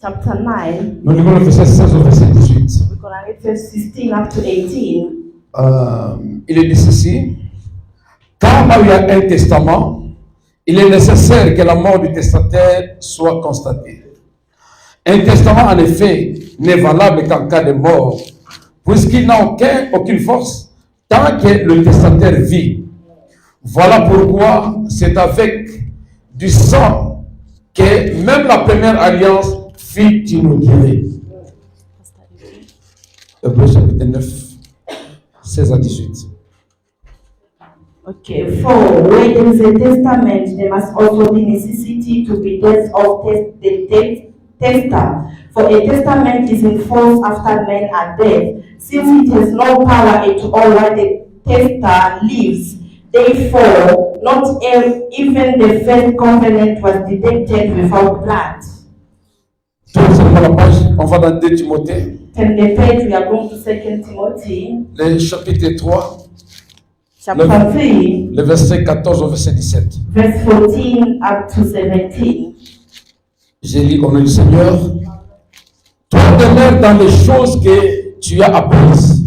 chapter 9. Nous lisons le verset 16 au verset 18. We're going to read verse 16 up to 18. Il est dit ceci. Quand il y a un testament, il est nécessaire que la mort du testataire soit constatée. Un testament, en effet, n'est valable qu'en cas de mort, puisqu'il n'a aucune force tant que le testataire vit. Voilà pourquoi c'est avec du sang que même la première alliance fut inaugurée. Hébreux chapitre 9, 16 à 18. Okay, for where there is a testament, there must also be necessity to be death of the tester. For a testament is in force after men are dead, since it has no power at all while the tester lives. Therefore, not even the first covenant was detected without blood. La page, on va dans 2 Timothée. Turn the page, we are going to 2 Timothy. Le chapitre 3. Chapter 3, le verset 14 au verset 17. Verse 14 up to 17. J'ai lu au nom du Seigneur. Toi demeure dans les choses que tu as apprises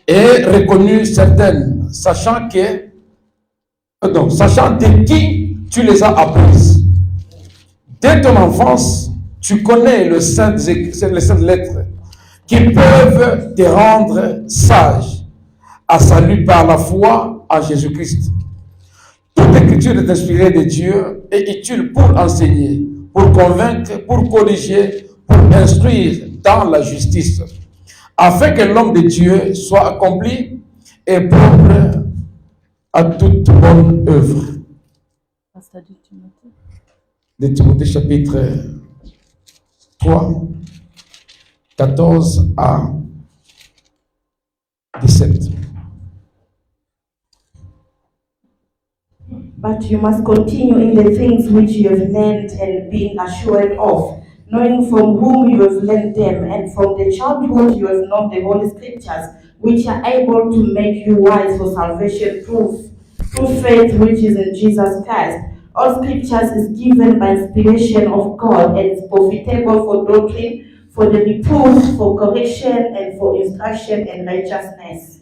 et reconnues certaines, sachant de qui tu les as apprises. Dès ton enfance, tu connais les saintes lettres qui peuvent te rendre sage à salut par la foi en Jésus-Christ. Toute écriture est inspirée de Dieu et utile pour enseigner, pour convaincre, pour corriger, pour instruire dans la justice, afin que l'homme de Dieu soit accompli et propre à toute bonne œuvre. De Timothée chapitre 3, 14 à 17. But you must continue in the things which you have learned and been assured of, knowing from whom you have learned them, and from the childhood you have known the Holy Scriptures, which are able to make you wise for salvation through faith which is in Jesus Christ. All Scriptures is given by inspiration of God and is profitable for doctrine, for the reproof, for correction, and for instruction in righteousness.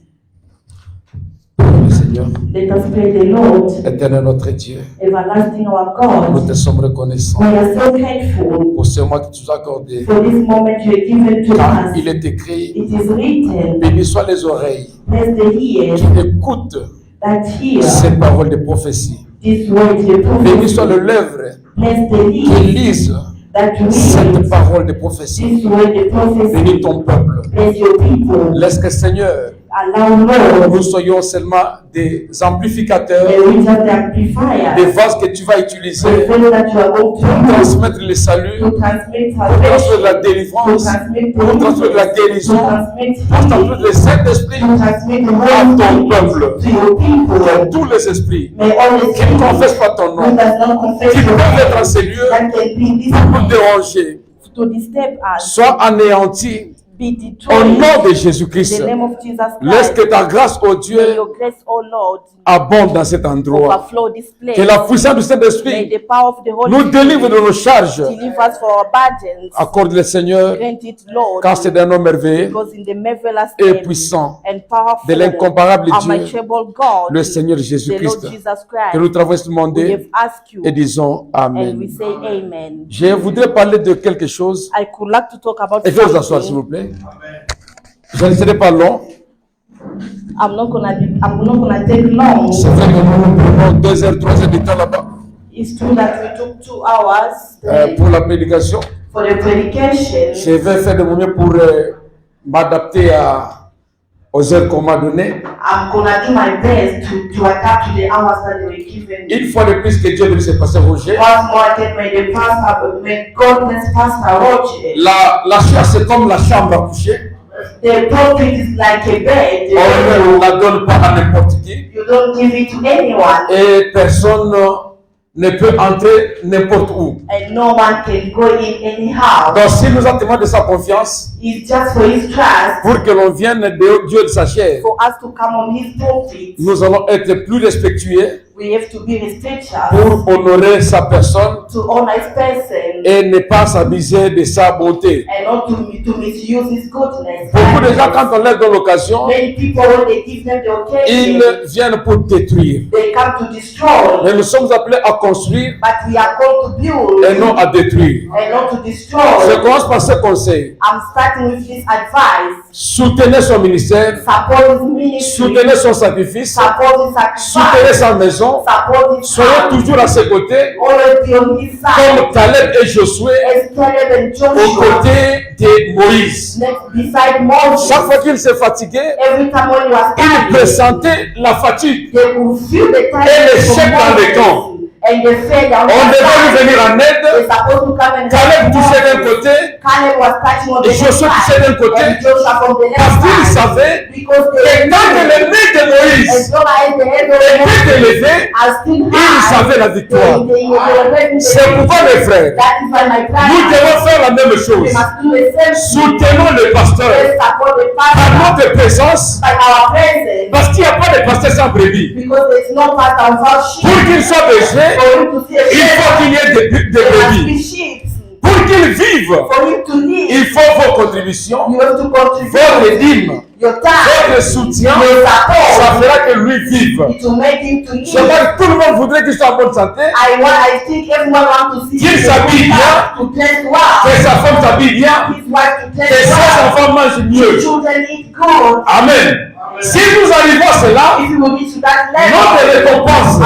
Let us pray the Lord. Éternel notre Dieu, everlasting our God, nous te sommes reconnaissants we are so grateful pour ce mois que tu nous as accordé. For this moment you have given to Car us. il est écrit, It is written, bénis soient les oreilles bless the ears qui écoutent that hear ces paroles de prophétie. this word, the Bénis soient prophecy. les lèvres Bless the qui lips lisent that cette read parole de prophétie. this word, the prophecy. Bénis ton peuple. Bless your people. Laisse que Seigneur, Allow Lord, nous soyons seulement des amplificateurs, the reach of the amplifier, des vases que tu vas utiliser the thing that you are going pour to transmettre le salut, to transmit pour transmettre salvation, la to délivrance, transmit pour transmettre la to guérison, transmit pour transmettre le Saint-Esprit to transmit the à Holy ton Spirit peuple, to your people. à tous les esprits May all the qui ne confessent pas ton who nom, does not confess qui your peuvent être en name, ces lieux that can be in this pour nous place déranger, to disturb us, soient anéantis be au destroyed. nom de In Jésus-Christ. the name of Jesus Laisse Christ, que ta grâce, ô may Dieu, your grace, O Lord, abonde dans cet endroit. overflow this place. Que la puissance du May Saint-Esprit the power of the Holy nous délivre de Spirit nos charges. deliver us for our burdens. Accorde le Seigneur, Grant it, Lord, car c'est d'un homme merveilleux because in the marvelous et name puissant and powerful, de l'incomparable Dieu, unmatchable God, le Seigneur the Lord Jésus-Christ, Jesus que nous Christ, travaillons ce we monde have asked you et disons and we Amen. say amen. Je voudrais parler de quelque chose. I could like to talk about Et je vais vous asseoir, s'il vous something. plaît. Je ne serai pas long. I'm not gonna take long. C'est vrai que nous prenons 2 heures, 3 heures de temps là-bas It's true that we took 2 hours pour la prédication. for the predication. Je vais faire de mon mieux pour m'adapter aux heures qu'on m'a données. I'm gonna do my best to adapt to the hours that they were given. Une fois de plus que Dieu bénisse Pasteur Roger. Once more again, may God bless Pastor Roger. La chair, c'est comme la chambre à coucher. The pulpit is like a bed. On ne la donne pas à n'importe qui. You don't give it to anyone, Et personne ne peut entrer n'importe où. and no one can go in anyhow. Donc si nous en témoignons de sa confiance, It's just for His trust, pour que l'on vienne de Dieu de sa chair, for us to come on His pulpit. nous allons être plus respectueux We have to be respectful pour honorer sa personne to honor his person et ne pas s'abuser de sa beauté. and not to misuse his goodness. Beaucoup de gens, quand on leur donne l'occasion, Many people, when they give them the occasion, ils viennent pour détruire. they come to destroy. Mais nous sommes appelés à construire But we are called to build et non à détruire. and not to destroy. Je commence par ce conseil. I'm starting with this advice. Soutenez son ministère, Support his ministry, soutenez son sacrifice, support his soutenez sacrifice, sa maison. support his Soyez family, toujours à ses côtés, always be on his side. comme Caleb et Josué As Caleb and aux Joshua, côtés de Moïse. next beside Moses, Chaque fois qu'il se fatiguait, every time when he was il tired, pressentait la fatigue. they would feel the Et tiredness les from chefs dans les Moses, camps. and they fell down. On devait lui venir en They're aide. supposed to come and Caleb help touchait d'un Moses. côté, Caleb was touching on the et left Josué touchait d'un side, côté, and Joshua from the parce left qu'il side, savait because que they tant que knew les mains de as Moïse long as the head of étaient Moses élevées, are still il high, savait la victoire. they were ready to C'est pourquoi, mes frères, that is why my nous brother, devons faire la même we chose. must do the same thing. Soutenons le pasteur Let's support the par pastor notre présence, by our presence, parce qu'il n'y a pas de pasteur sans brebis. because there's no pastor without sheep. Pour qu'il soit berger, For him to see a il faut shepherd, qu'il y ait des there must brebis. be sheep. Pour qu'il vive, For him to live, il faut vos contributions, you have to contribute votre dîme, your time, votre soutien. your support. Ça fera que lui vive. To make him to Je live. vois que tout le monde voudrait qu'il soit en bonne santé, I think everyone wants to see Qu'il his s'habille bien, to dress que well, sa femme s'habille bien, his wife to que dress ses well, enfants mangent mieux. children eat good. Amen. Si nous arrivons à cela, If we will reach to that notre level, récompense our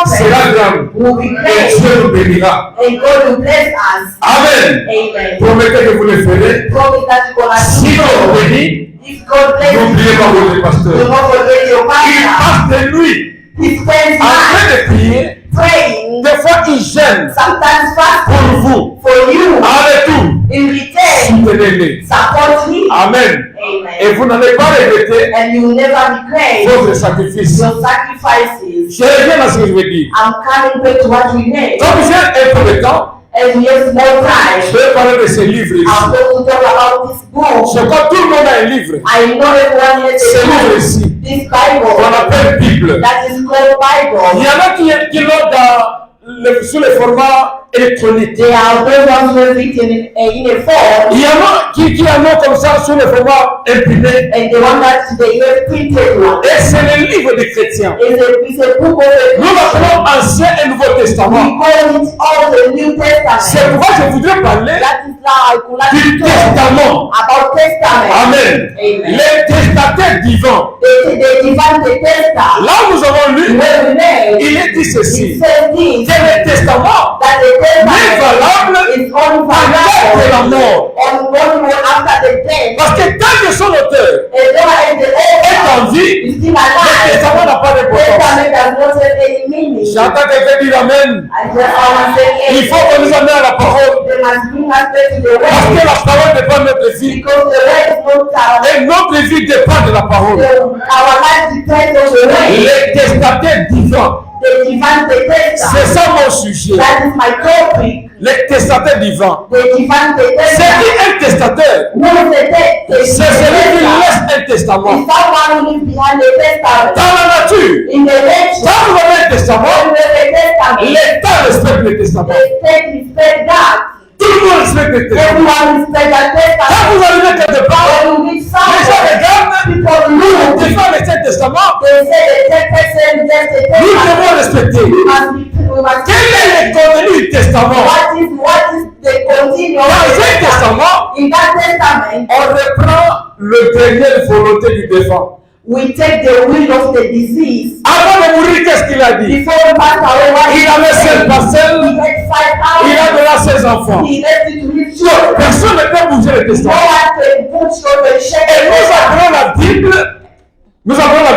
sera recompense grande. will be Et great, Dieu nous bénira. and God will bless us. Amen. Amen. Promettez que vous le ferez. Promise that you're gonna Si do on so. bénit, If God bless n'oubliez you, pas votre do pasteur. not forget your Il pastor. passe de nuit He spends en train time de prier. praying, Des fois, il gêne sometimes pour fasting vous. for you. En retour, In return, soutenez-le. support him. Amen. Et Amen. vous n'allez pas regretter And you will never regret votre sacrifice. your sacrifices. Je reviens à ce que je veux dire. I'm coming back to what we need. Comme j'ai un peu de temps, And we have more je time. vais parler de ces livres I'm ici. going to talk about this book. Je crois que tout le monde a un livre. I know everyone has Ce a livre book. ici, This qu'on Bible appelle Bible. that is called Il Bible. y en a qui l'ont sous le format électronique. They are those ones who have it in a form, Il y en a qui en ont comme ça sous le format imprimé. and the one that they have printed one. Et c'est le livre des chrétiens. It's a book of Nous the l'appelons Ancien et Nouveau We Testament. call it all the New C'est Testament. pourquoi je voudrais parler That is now I could like du to talk testament. about Testament. Amen. Amen. Les testataires divins. The divine testament. Là où nous avons lu, Where we read, il est dit it ceci. says this, Que le testament that the n'est testament valable is only après la valid mort. only after the death. Parce que tant que son auteur As long as the est en author vie, is still le alive, testament n'a pas d'importance. testament does not have any meaning. J'entends quelqu'un dire Amen. I just want to say Il faut qu'on nous amène à la parole. they must bring us back to the Parce que word, la parole dépend de notre vie. because the word is not our Et notre vie dépend de la parole. our life depends on the word. Les testataires divins. The divine C'est testament. ça mon sujet. That is my topic. Les testataires divins. The divine C'est testament. qui un testateur? Who is the C'est celui qui testament? laisse un testament. Is someone who lives behind the testament. Dans la nature, In the nature, quand vous avez un testament, when we have a testament, l'État respecte le testament. respect that. Tout le monde respecte le testament. Everyone respect that Quand testament. vous arrivez quelque part, When you meet les gens someone, regardent, people nous look. devons laisser un testament, They say the person just a nous testament. devons respecter. We must Quel est le contenu du testament? what is the continuum Dans of the un testament, In that testament, on reprend le dernier volonté du défunt. we take the will of the deceased. Avant de mourir, qu'est-ce qu'il a dit? Before we pass away, what Il avait 7 parcelles, He had 5 il a houses. donné 16 enfants. He left it to his children. Personne ne peut bouger le No testament. one can put on the Et shame. nous appelons la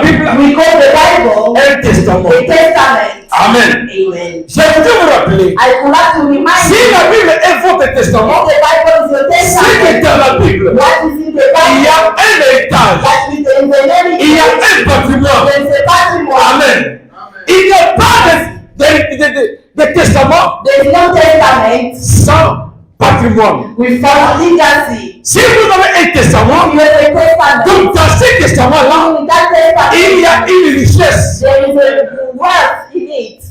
Bible We call the Bible un testament. the Testament. Amen. Amen. Je voudrais vous rappeler, I would like to remind si you, la Bible est votre testament, if the Bible is your si que testament, dans la Bible, what is in the il y Bible? a un héritage, That is the inheritance. il y a un patrimoine. There is a patrimoine. Amen. Il n'y a pas de testament There is no testament sans patrimoine. without legacy. Si vous avez un testament, You have a testament. donc dans ce testament-là, In that testament, il y a une richesse. there is a wealth in it.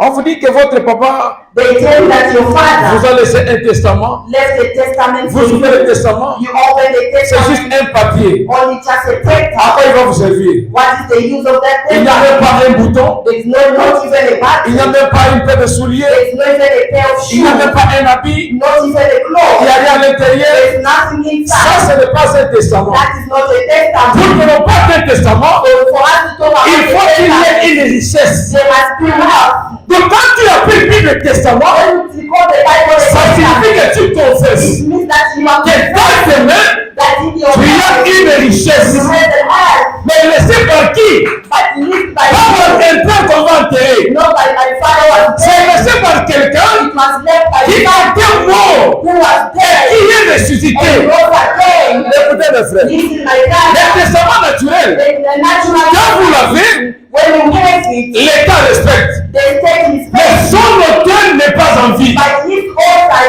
On vous dit que votre papa They tell you that your vous father a laissé un testament. left a testament Vous to ouvrez le you. testament. You open the C'est juste testament, un papier. only just a À paper. quoi il va vous servir? What is the use of that Il n'y a paper? même pas un bouton. There is not even a Il n'y a button. même pas une paire de souliers. There is not even a pair of Il n'y a même shoes. pas un habit. Not even a Il n'y cloth. a rien à l'intérieur. There is nothing Ça, inside. ce n'est pas un testament. That is not a Pour testament. que l'on parle d'un testament, So for us to talk about il faut a qu'il y ait testament, une richesse. there must be wealth. Donc quand tu appelles Bible testament, When you call the Bible a ça signifie testament, que tu confesses it means that you are que dans tes mains, that in your tu as life, une richesse. you have the heart, Mais laissé par qui? but lived by Pas par God, un père qu'on va enterrer. not by my father was C'est dead. laissé par quelqu'un It was left by qui God était mort, who was qui dead est and ressuscité. rose again. Écoutez mes frères, This is my le God. testament naturel, The natural quand vous God, l'avez, when you have it, l'État respecte. they take his Mais place, son auteur n'est pas en vie. but his author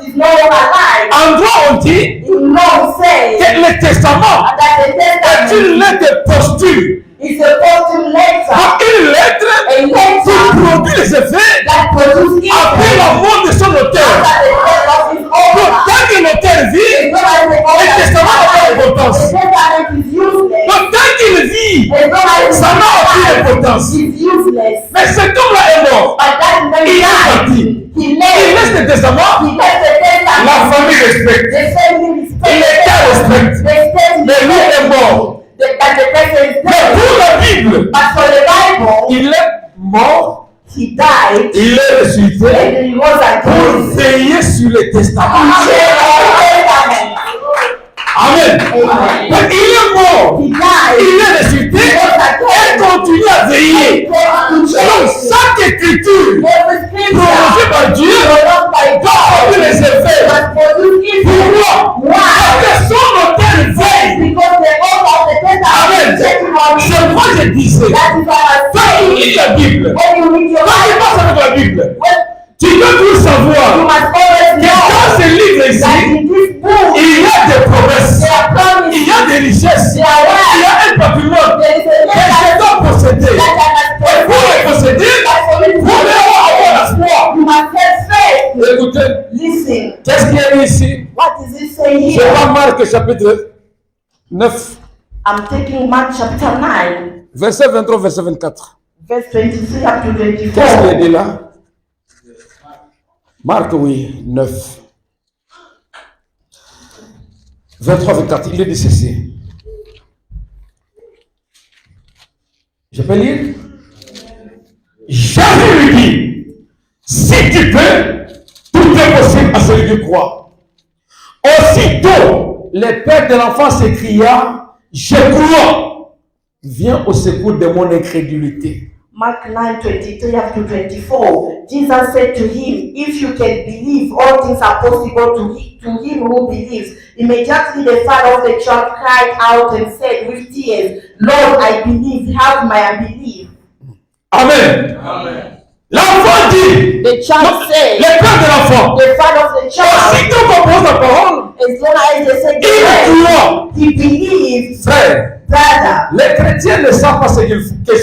is no longer alive. En droit, on dit In law say que le testament that the est testament une lettre posthume. is a posthum letter, Donc une lettre a qui letter produit les effets that produces après evil la mort de son auteur. after the death of his Donc author. tant que l'auteur vit, As long as the author le testament n'a pas d'importance. the testament is useless. Donc tant qu'il vit, As long as ça n'a aucune importance. is useless. Mais cet homme-là est mort. But that man Il est died. parti. He Il left. laisse le testament, He left the testament. la famille respecte. The family respect. L'État respecte. The state Mais lui est mort. But the person is Mais dead. pour la Bible, But for the Bible, il est mort, he died il est ressuscité and he rose pour again. veiller sur le testament. Amen. Amen. Amen. Mais il est mort, He died. il est ressuscité et continue à veiller. Donc chaque écriture prononcée par Dieu doit produire les effets. Pourquoi? Parce que son auteur veille. Amen. C'est moi je disais, quand tu lis la Bible, quand tu passes avec la Bible, tu dois tout savoir que dans ce livre ici, il y a des promesses, il y a des richesses, il y a un patrimoine que je dois posséder. Et pour le posséder, vous devez avoir la foi. Écoutez, Listen, qu'est-ce qu'il y a ici? what does it say Je here? vois Marc chapitre 9, I'm taking Mark chapter 9, verset 23, verset 24. verse 23 up to Qu'est-ce qu'il 24. dit là? Marc, oui, 9. 23, 24. Il dit ceci. Je peux lire? Jésus lui dit, si tu peux, tout est possible à celui qui croit. Aussitôt, le père de l'enfant s'écria, je crois. Viens au secours de mon incrédulité. Mark 9, 23 up to 24. Jesus said to him, if you can believe, all things are possible to him who believes. Immediately the father of the child cried out and said with tears, Lord, I believe, have my unbelief. Amen. L'enfant dit, The child said, le père de l'enfant, the father of the child, aussitôt qu'on pose la parole, as long as they said the il word, croit. he believed, Frère, brother. les chrétiens ne savent pas ce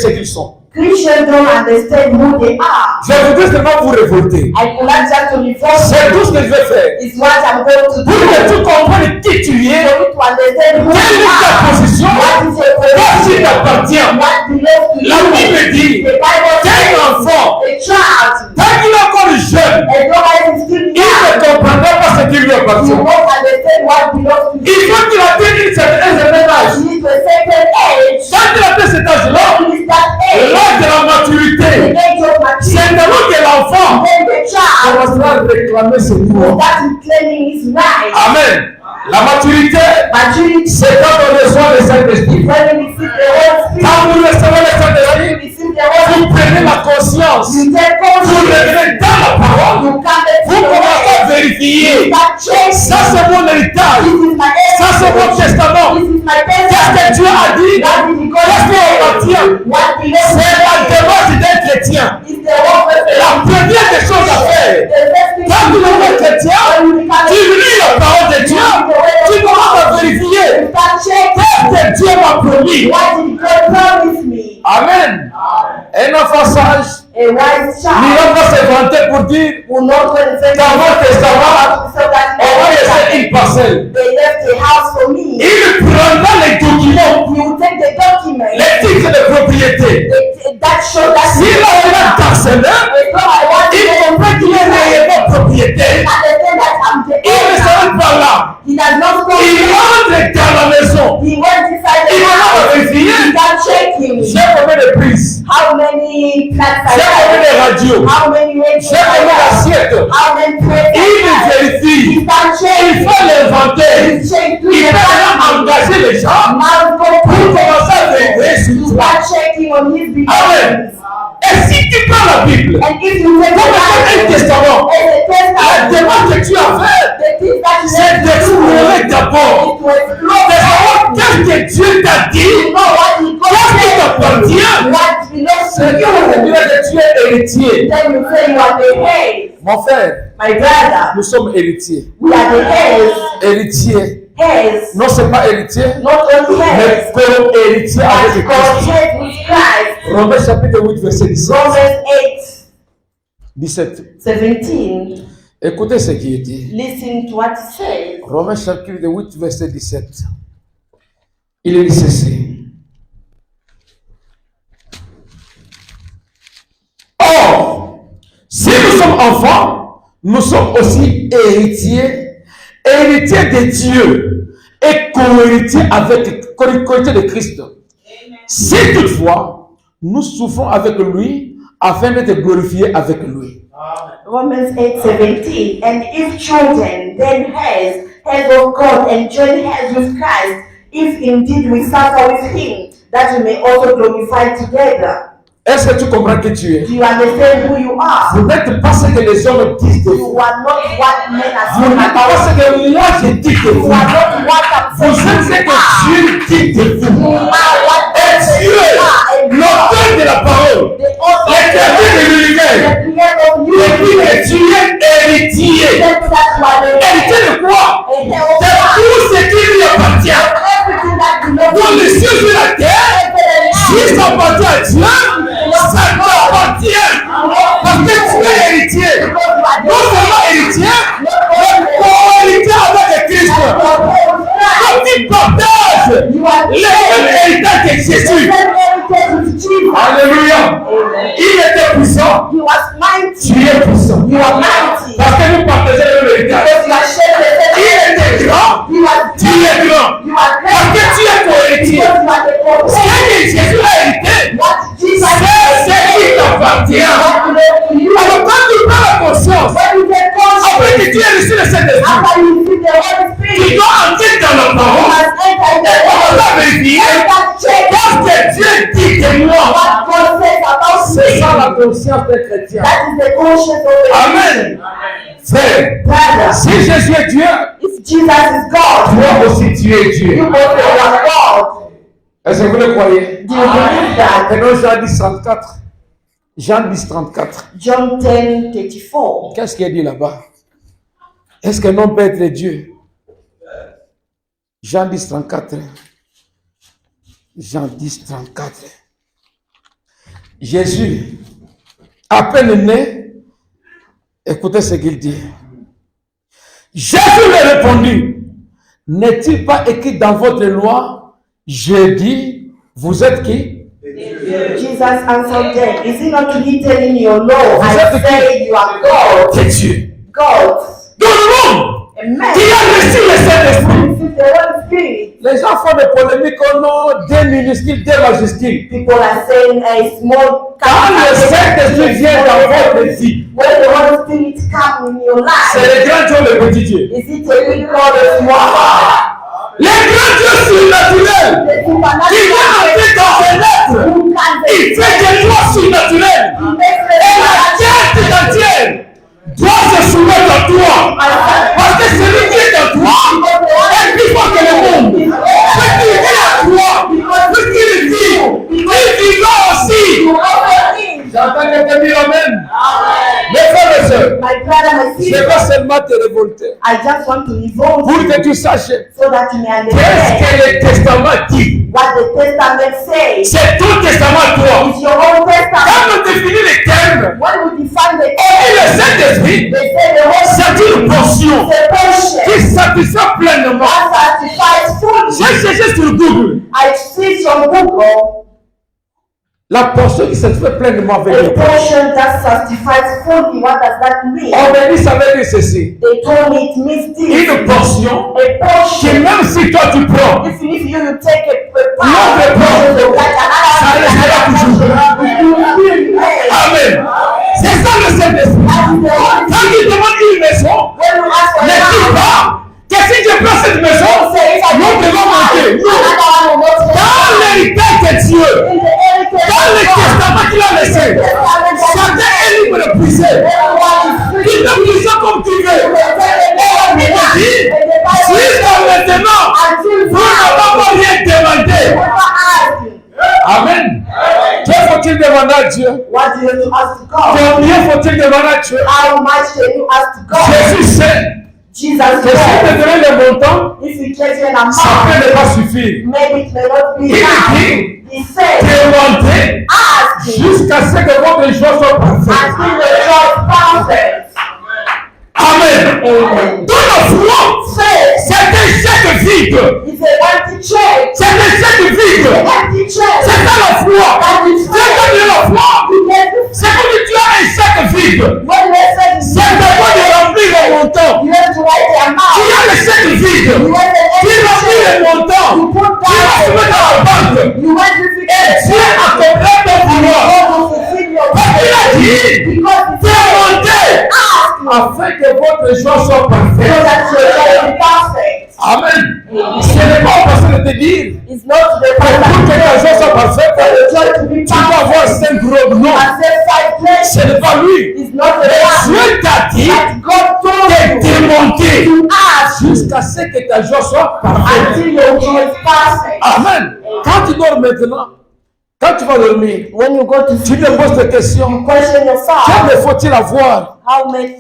qu'ils sont. Christians don't understand who they are. Je voudrais seulement vous révolter. I would like just to revolt C'est tout ce que je vais faire. is what I'm going to Pour que do. tu comprennes qui tu es, For you to understand who quelle you est ta are, position, what is your qu'est-ce qui position, t'appartient. what belongs to La Bible you. dit, The Bible qu'un says enfant, a child, tant qu'il est encore jeune, as long as he's still il ne young, comprendra pas ce qui lui you appartient. won't understand what belongs to you. Il faut qu'il atteigne un certain âge. You need to a certain age. Quand il atteint cet âge-là, When is that age? l'âge de la The maturité, age of c'est maturity. alors que l'enfant Then the child commencera à réclamer ses will droits. start claiming his rights. Amen. La maturité, Maturity, c'est quand on reçoit le Saint-Esprit. when you receive the Holy Spirit, Quand vous recevez le when Saint-Esprit, you receive the Holy vous prenez la conscience. you take Vous conscience, revenez dans la parole. you come back to Vous the commencez à word, vérifier. you start checking. Ça, c'est mon héritage. This is my Ça, c'est mon heritage. testament. This is my Qu'est-ce que testament. Dieu a dit? What did God Qu'est-ce qui appartient? say? What belongs C'est la to démarche d'un chrétien. you? It's the work of La première des choses à faire, the first thing quand tu you do es chrétien, when you become tu lis la parole de Dieu, tu commences à vérifier. you start checking. Qu'est-ce que Dieu m'a promis? What did God promise me? Amen. Un enfant sage A wise Il child va pas se vanter pour dire will not go and say, dans mon testament, so that on va laisser une parcelle. they left a house for me. Il prendra les documents, You will take the document les titres de propriété. that show that S'il a un parcellaire, il comprend qu'il est réellement propriétaire. understand that I'm the Il ne owner. s'arrête pas là. He does not go. Il rentre dans la maison. He went inside the Il va house. vérifier. He can check him. J'ai combien de prises? How many plants J'ai are combien de there? radios? How many radios J'ai are combien there? d'assiettes? How many plates Il are there? vérifie. He can Il check. fait l'inventaire. He check through Il the peut même family. engager les gens Now go pour through commencer à vérifier the sur You toi. can check him on his Amen. belongings. Et si tu prends la Bible, And if you take comme the un Bible testament, as a la testament, demande que tu as faite, the things that you c'est need to do d'explorer d'abord. is to explore De savoir God. qu'est-ce que Dieu t'a You dit, know what he qu'est-ce qui t'appartient. what belongs to C'est comme you. dire que tu es héritier. Then you say you are the head. Mon frère, My brother, nous sommes héritiers. we are the heads. Héritiers. Heads. Non seulement héritiers, Not only mais heads, comme héritiers avec but called Christ. heads with Christ. Romains chapitre 8, verset 17. Romans 8, 17. 17. Écoutez ce qui est dit. Listen to what it says. Romains chapitre 8, verset 17. Il est dit ceci. Or, si nous sommes enfants, nous sommes aussi héritiers, héritiers de Dieu et co-héritiers avec co-héritiers de Christ. Si toutefois, nous souffrons avec lui afin d'être glorifiés avec lui. Romans 8:17. And if children, then heirs, heirs of God, and joint heirs with Christ, if indeed we suffer with him, that we may also glorify together. Est-ce que tu comprends qui tu es? Do you understand who you are? Vous n'êtes pas ce que les hommes disent de vous. You are not what men are Vous saying n'êtes pas about ce que moi je dis de you. vous. You are not what I'm Vous saying êtes ce you que are. Dieu dit de You vous. are what Et God says Dieu, you are. And l'auteur de la parole, the author le créateur de l'univers, the creator of il dit que universe, tu es héritier. said that you are the Héritier de quoi? a heir of De God. tout ce qui lui appartient. Everything that belongs Dans to les you. cieux et la terre, si ça appartient à Dieu, ça t'appartient. Parce que tu es héritier. Non seulement héritier, mais co-héritier avec Christ. Donc tu partages le même héritage que Jésus. Alléluia. Il était puissant. He was mighty. Tu es puissant. You are mighty. Parce que nous partageons le même héritage. Because you are sharing the Il same. était grand. You are Tu es grand. You are Parce que tu es co-héritier. Because you are the Ce que Jésus a hérité, What Jesus c'est ce qui t'appartient. what belongs to you. Alors quand tu prends la conscience, When you get après conscious, que tu as reçu le Saint-Esprit, after you see the Holy tu Spirit, dois entrer dans la you parole must enter in the et commencer à Word. vérifier Enter check qu'est-ce que Dieu dit de moi. what God says about C'est ça la me. conscience d'un chrétien. That is the conscience of the Amen. Frère, Brother, si Jésus est Dieu, if Jesus is God, toi aussi tu es Dieu. you also are God. Est-ce que vous le croyez? Do you believe that? Prenons Jean 10, 34. Jean 10, 34. John 10:34. Qu'est-ce qu'il dit là-bas? Est-ce qu'un homme peut être Dieu? Jean 10, 34. Jean 10, 34. Jésus, à peine né, écoutez ce qu'il dit. Jésus lui répondit, n'est-il pas écrit dans votre loi, j'ai dit, vous êtes qui? Jesus answered them, is it not written in your law? Vous I êtes say you are God. C'est Dieu. God. Dans le monde Amen. qui a reçu le Saint-Esprit. This is the Holy Spirit. Les gens font des polémiques au nom des minuscules, des majuscules. People are saying a small Quand le Saint-Esprit vient dans votre vie, when the Holy Spirit comes in your c'est life, le grand Dieu ou le petit Dieu? is it a big God or small? Les grands dieux surnaturels The qui vient entrer dans ses lettres, who can il fait des lois surnaturelles. Et la terre tout entière doit se soumettre à toi. Parce que celui qui est en toi est plus fort que le monde. Ce qui est à toi, ce qu'il dit, il vivra aussi. J'entends quelqu'un dire Amen. Mes frères et sœurs, My brother, my je Je veux seulement te révolter. I just want to revolt Pour you que tu saches so that you may qu'est-ce que understand le testament dit. what the Testament says. C'est ton testament, toi. It's your own Quand testament. on définit les termes, When we define the on dit le Saint-Esprit, they say the Holy c'est une portion Spirit is a portion qui satisfait pleinement. that satisfies fully. J'ai cherché sur Google I see on Google la portion qui satisfait pleinement avec a le portion. portion that satisfies fully. What does that mean? On m'a dit, ça veut dire ceci. They told me it means this. Une portion A qui portion. même si toi tu prends, If you take a L'autre part, portion, like ça restera toujours. another, Amen. C'est ça le Saint-Esprit. Quand il demande une maison, when you ask for ne dis now, pas que si je prends cette maison, don't say if I nous take devons manquer. Non. another one will not Dans l'héritage de Dieu, in the heritage dans le of God, testament qu'il a laissé, chacun est libre de puiser. everyone is free. Il te puise comme tu veux. And Il te dit, jusqu'à maintenant, until vous n'avez pas rien demandé. never ask you. Amen. Que faut-il demander à Dieu? What do you have to ask to God? Combien faut-il demander à Dieu? How much can you ask to God? Jésus sait Jesus que si said, te donne le montant, if you get an ça amount, peut ne pas suffire. maybe it may not be Il enough. dit, He said, demandez ask him jusqu'à ce que votre joie soit parfaite. until the joy is perfect. Amen. Amen. Tout le foi, Faith c'est un chèque vide. is a empty check. C'est un chèque vide. Empty check. C'est ça la foi. That is Dieu t'a donné la foi. You get C'est comme si tu as un chèque vide. when you say C'est d'abord de remplir le montant. you have to write the Tu amount. as le chèque vide. You have the Tu empty remplis le check. montant. You put Tu vas se mettre dans la banque. You want to fix Et Dieu accomplira ton vouloir. God will fulfill your Parce qu'il a dit, because he said, demandez ask afin que votre joie soit so parfaite. that your joy is perfect. Amen. Ce n'est pas facile de te dire, It's not the pour que ta joie perfect. soit parfaite, For the joy to be tu dois avoir perfect. 5 gros. Non, And say 5 places. ce n'est pas lui. It's not the Dieu one t'a dit that God told de you demander to ask jusqu'à ce que ta joie soit parfaite. until your joy is perfect. Amen. Quand tu dors maintenant, quand tu vas dormir, When you go to tu sleep, te poses des questions. question yourself, Quel me faut-il avoir? how many,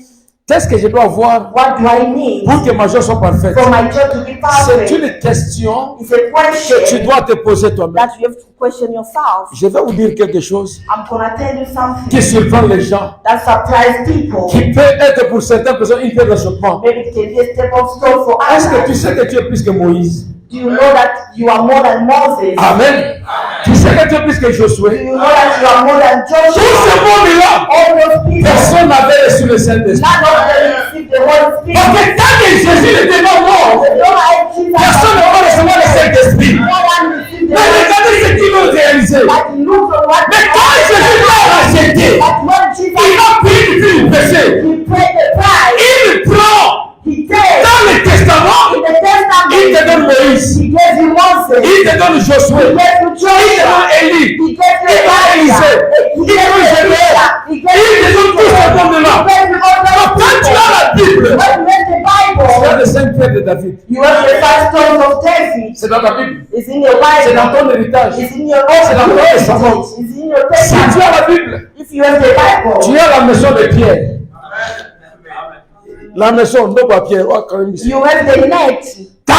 Qu'est-ce que je dois avoir what do I need pour que ma joie soit parfaite? for my joy to be C'est perfect? une question It's a que tu question dois te poser toi-même. that you have to question yourself. Je vais vous dire quelque chose I'm gonna tell you something qui surprend les gens, that surprise people. qui peut être pour certaines personnes une pierre d'achoppement. Maybe it can be a step of stone for Est-ce que tu others. sais que tu es plus que Moïse? Do you know that you are more than Moses? Amen. Tu sais que tu es plus que Do Josué? you know that you are more than Tout ce Joshua? monde-là, All those people, personne n'avait reçu le Saint-Esprit. none of them received the Holy Spirit. Parce que tant que Jésus n'était pas mort, They don't have Jesus. personne ne va recevoir le Saint-Esprit. No one received the Mais Holy regardez ce qu'ils vont réaliser. But look at what Mais quand Jésus l'a racheté, But when il Jesus a pris du péché. he paid the price, Il prend he said dans le testament, in the il te testament, donne Moïse, he gave you Moses, il te donne he Josué, gave you il te Joshua, donne Élie, he gave you il te donne Elijah, Élisée, he il te gave donne you Jérémie, Elijah, he gave il te you donne tous ces hommes-là. he gave you all Donc those quand tu as la Bible, When you read the tu as Bible, les 5 pierres de David. you have the 5 stones of David. C'est dans ta Bible. It's in your C'est dans Bible. ton héritage. It's in your C'est dans ton testament. It's in your Si tu testament. as la Bible, If you have the tu Bible, as la maison de Pierre. La maison, non pas Pierre, oh, quand même ici. you have the net Quand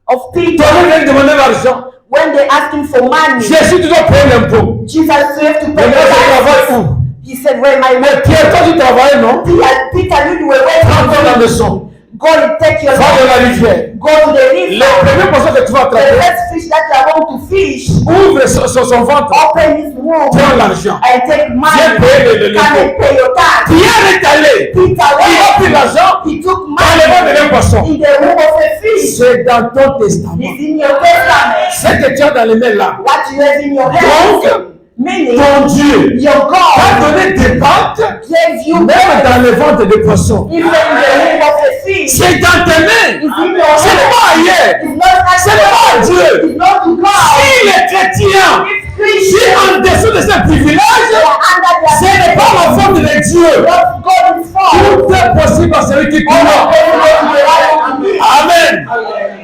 of ton people. homme vient demander l'argent, When they ask him for money, Jésus, tu dois payer l'impôt. Jesus said to Mais pay là, je the travaille taxes. où? He said, "Where my Mais work?" Pierre, toi tu travailles, non? Peter, you were Prends dans la waiting. maison. Go and take your Va dans net. la rivière. Go to the Les river. premiers poissons que tu vas The attraper, first fish that you are going to fish, ouvre son ventre, open his womb prends l'argent. and take Viens money. payer le Come and pay your tax. Pierre est allé. Peter Il a pris went. l'argent He took dans le ventre money d'un poisson. in the womb of a fish. C'est dans ton testament. It's in your testament. Ce que tu as dans les mains là, What you have in your Donc, hands. Meaning, ton Dieu your t'a God donné des pâtes, gave you même bread, dans le ventre des poissons. even in the womb of a fish. C'est dans tes mains. It's in your Ce n'est hands. pas ailleurs. It's not at Ce n'est pas à Dieu. It's not to God. Si les chrétiens, It's si Christian. en dessous de ce privilège, They are under ce their n'est pas la faute de Dieu. what God is for. Tout est possible à celui qui All of croit. them go to the right of me. Amen.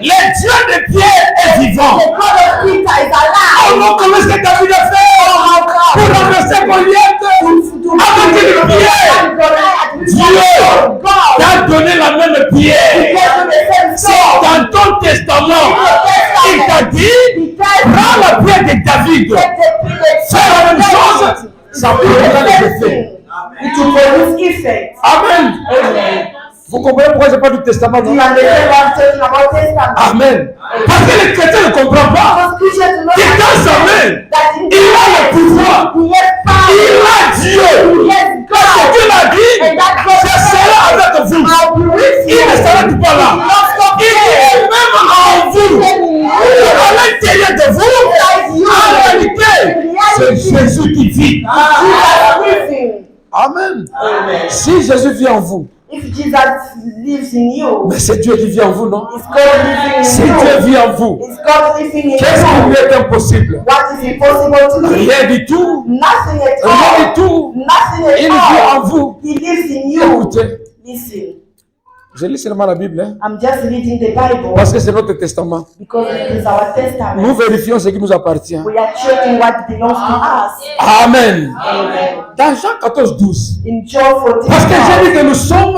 Le Dieu de Pierre est vivant. The God of Peter is Oh alive. non, comment est-ce que tu as vu le faire How pour renverser Goliath avec une pierre? God Dieu t'a pierre. He gave you the same C'est sword. dans ton testament. Il t'a dit, prends la pierre de David. Fais la même chose, ça produira des effets. It will produce effect. Amen. Amen. Vous comprenez pourquoi je parle du testament? Do you understand what I'm talking about testament? Amen. Parce que les chrétiens ne comprennent pas. Because Christians do not Que dans sa main, that in il a le pouvoir. He has power. Il a Dieu. He has Parce God. qu'il a dit, And that God je serai avec vous. I'll be with you. Il ne s'arrête pas là. Il est même en vous. À l'intérieur de vous, en réalité, c'est Jésus qui vit. Jesus living. Amen. Amen. Si Jésus vit en vous, If Jesus lives in you, mais c'est Dieu qui vit en vous, non? is God living in Si you? Dieu vit en vous, Is God living in qu'est-ce qui lui you? est impossible? What is impossible to him? Rien du tout. Nothing at Rien all. du tout. Nothing Il at vit en all. vous. He lives in you. Écoutez, Listen, je lis seulement la Bible, hein, I'm just reading the Bible parce que c'est notre testament. because it is our testament. Nous vérifions ce qui nous appartient. We are checking what belongs to us. Amen. Amen. Dans Jean 14, 12. In John 14, Parce que j'ai dit que nous sommes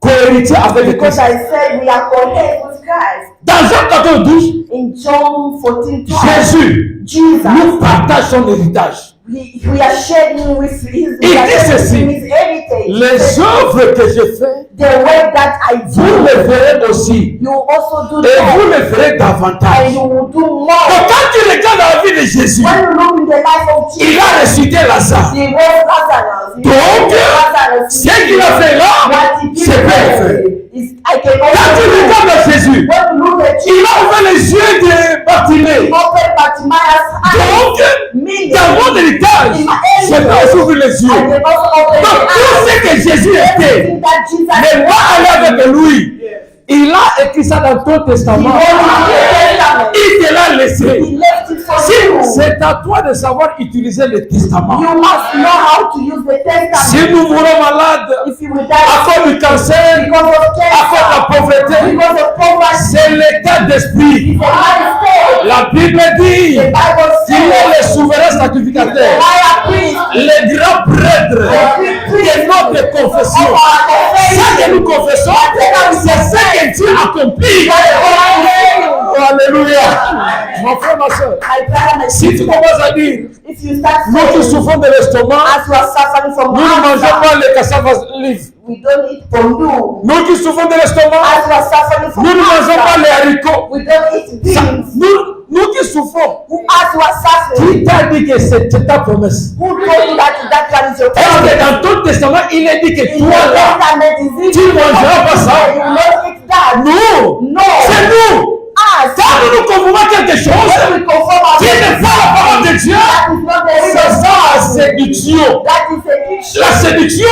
co-héritiers avec because Christ. I said we are co-heirs with Christ. Dans Jean 14, 12, In John 14, 12, Jésus Jesus, nous partage son héritage. we are sharing with his, Il dit ceci. his heritage. Les œuvres que je fais, The work that I vous do, les verrez aussi. you also do Et vous that, les verrez davantage. and you will do Donc more. quand tu regardes la vie de Jésus, When you look in the life of il Jesus, a ressuscité Lazare. he was Lazarus. He Donc, was Lazarus. ce qu'il a fait là, What he did c'est bien fait. there is I can Quand tu also do. regardes Jésus, When you look at il Jesus, a ouvert les yeux de Bartimée. open Bartimaeus' eyes, Donc, meaning, dans mon héritage, je vais aussi ouvrir les I yeux. can also open Donc, his tout eyes. ce que Jésus était, Everything that Jesus n'est pas allé avec lui. Il a écrit ça dans ton he testament. wrote in the Testament. Il te l'a laissé. He left it for Si you. c'est à toi de savoir utiliser le testament. You must know how to use the Testament. Si nous mourons malades If you will à die cause du cancer, because of à cause de la cancer, pauvreté, because of poverty, c'est l'état d'esprit. it's a lifestyle. La Bible dit The Bible qu'il est le says, souverain the sacrificateur, higher priest, le grand prêtre de notre confession. of our Ça que confession, nous confessons, c'est ce que Dieu accomplit. Oh, alléluia. Mon frère, ma soeur, My brother, my si tu sister, commences à dire, if you start nous qui saying, souffrons de l'estomac, as you are suffering from nous ne mangeons cancer, pas les cassavas livres. we don't eat from you. Nous qui souffrons de l'estomac, As you are suffering from nous ne mangeons pas cancer, les haricots. we don't eat Ça, beans. nous qui souffrons, As you are suffering, qui t'a dit que c'est ta promesse? who told you that one is your Est-ce promise? que dans ton testament, il est dit que In toi your là, testament, is it tu ne mangeras pas ça? you will not eat that? nous, No. c'est nous. Us. Quand nous nous conformons à quelque chose When we conform qui n'est pas la parole de Dieu, that is not the c'est will of ça la God. séduction. That is addiction. La séduction,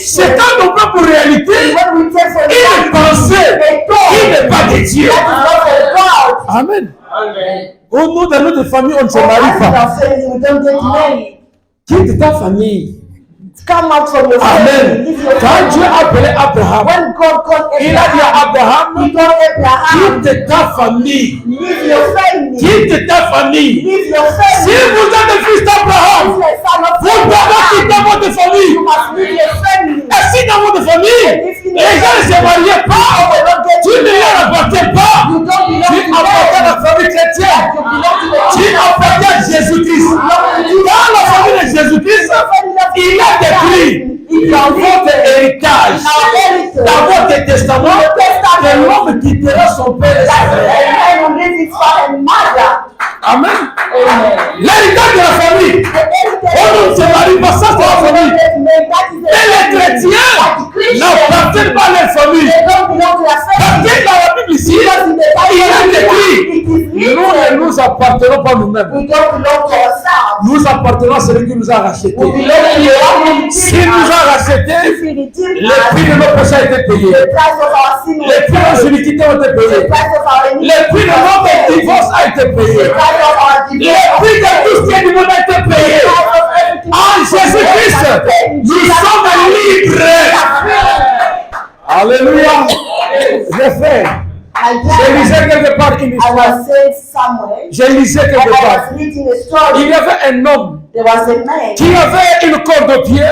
c'est quand nos propres réalités, When we take for une pensée a thought qui n'est pas de Dieu. that is not of God. Amen. Amen. Au nom de notre famille, on ne se As marie we pas. are saying, we don't get married. Quitte ta famille. Come out from your Amen. family. Leave your Quand Dieu a family. appelé Abraham, When God called il a dit à Abraham, Abraham, he told Abraham, quitte ta famille. leave your family. Quitte ta famille. Leave your Si family. vous êtes le fils d'Abraham, If you are a son of vous devez Abraham, quitter votre famille. you must leave your family. Et si dans votre famille, les gens ne se mariaient pas, tu ne leur appartiens pas. You don't belong Tu to appartiens à them. la famille chrétienne. You belong to the Tu appartiens à Jésus-Christ. Dans la famille de Jésus-Christ, il a décrit dans votre héritage, dans votre testament, que l'homme quittera son père et sa mère. Amen. L'héritage de la famille. On ne se marie pas, ça c'est la famille. Mais les chrétiens n'appartiennent pas à leur famille. Parce que dans la Bible ici, il est écrit, nous ne nous appartenons pas nous-mêmes. Nous appartenons à celui qui nous a rachetés. S'il nous a rachetés, le prix de nos péchés a été payé. Le prix de nos iniquités ont été payés. Le prix de notre divorce a été payé. Le prix de tout ce qui est du monde a été payé. En Jésus-Christ, nous sommes libres. Alléluia. Je lisais quelque part une histoire. Je lisais quelque part. Il y avait un homme There was a man qui avait une corde au pied.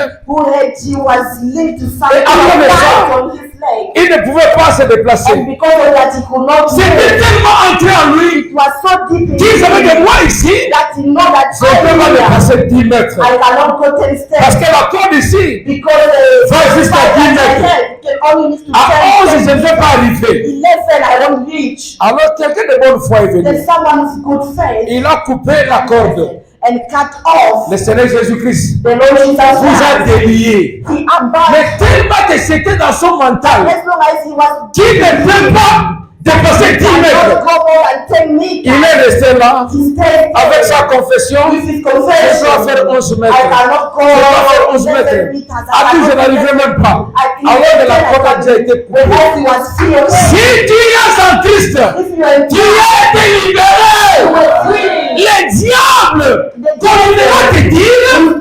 he was linked to something Et après ça, on his leg. il ne pouvait pas se And déplacer. because of that, he could not C'était move. tellement entré en lui It was so deep in qu'il savait que him moi ici, that he know that je ne peux pas I dépasser 10 mètres. cannot go 10 Parce steps que la corde ici, because Va jusqu'à 10 mètres. can only need to à 11, 10 je steps. ne vais pas arriver. 11 I won't reach. Alors quelqu'un de bonne foi est venu. Then someone of good faith Il a coupé la corde. and cut off Le Seigneur Jésus-Christ the Lord Jesus vous a Christ. délié. He unbound Mais tellement que c'était dans son mental as long as he was qu'il ne peut pas dépasser 10 cannot mètres. go more than 10 meters. Il est resté là He stayed avec there. sa confession. With his Je dois confession, faire 11 I mètres. cannot go Je dois faire 11 11 mètres. meters. A dit, je n'arriverai même pas. Alors que la corde a déjà été coupée. Because he was filled. Si tu es en Christ, If you are tu as été libéré. Les diables continueront à te dire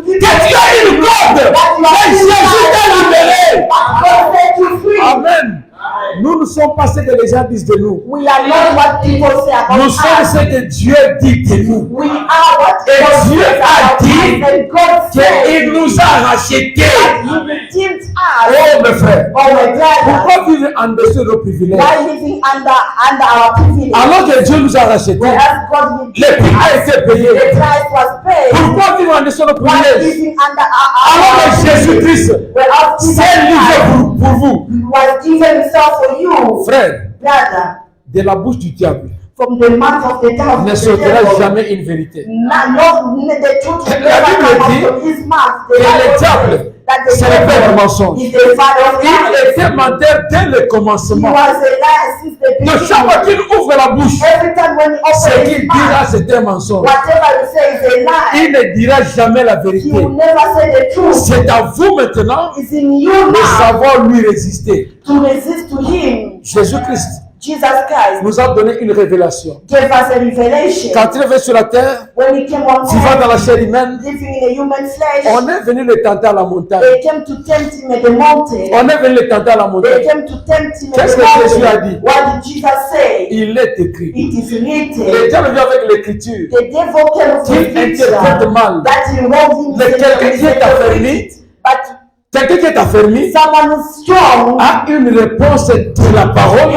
que tu as une corde. Mais Jésus t'a libéré. God set you free. Amen. Nous ne sommes pas ce que les gens disent de nous. We are not what people say about Nous sommes us. ce que Dieu dit de nous. We are what Et God Dieu says a about dit us. And God said qu'il nous a rachetés. He redeemed us. Oh mes frères, Oh my brothers. pourquoi vivre en dessous de nos privilèges? Why living under our privilege? Alors que Dieu nous a rachetés, Whereas God le prix a été payé. the price was paid. Pourquoi vivre en dessous de nos Why privilèges? living under Alors our que Jésus-Christ whereas Jesus s'est livré Christ pour vous. was given himself for you, Frère, brother, de la bouche du diable from the mouth of the devil. ne sortira jamais une vérité. The truth will La never Bible come dit out from his mouth. que le diable, That the c'est le père du devil mensonge. is the father of Il lies. était menteur dès le He commencement. was a liar since the De chaque fois beginning. qu'il ouvre la bouche, Every time when he ce opens qu'il his dira, mouth, c'est un mensonge. whatever he says is a lie. Il ne dira jamais la He vérité. will never say the truth. C'est à vous maintenant It's in you de now savoir lui résister. to resist to him. Jésus-Christ Jesus Christ nous a donné une révélation. gave us a revelation. Quand il est venu sur la terre, When he came on vivant dans earth, la chair humaine, living in a human flesh, on est venu le tenter à la montagne. they came to tempt him at the mountain. On est venu le tenter à la They montagne. came to tempt him at Qu'est-ce the que Jésus a mountain. dit? What did Jesus say? Il est écrit. It is Le written. diable vient avec l'écriture. The devil came Qui with interprète scripture mal. that he wrong Mais quelqu'un qui est affermi, but quelqu'un qui est affermi someone who's strong a une réponse de la parole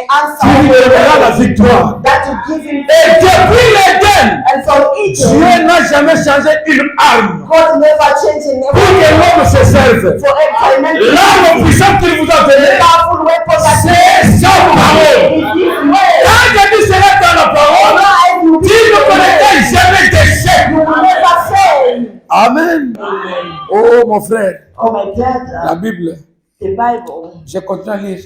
has an qui lui donnera la answer victoire. that will give him Et depuis l'Éden, and from Dieu Eden, n'a jamais changé une arme God never changed in pour que l'homme se serve. for employment. L'arme puissante qu'il vous a The donnée, powerful weapon that c'est sa parole. is his word. Quand Dieu sera dans la parole, Otherwise you tu ne connaîtras jamais d'échec. will never fail. Amen. Oh mon frère, Oh my la brother, Bible, the Bible, je continue à lire.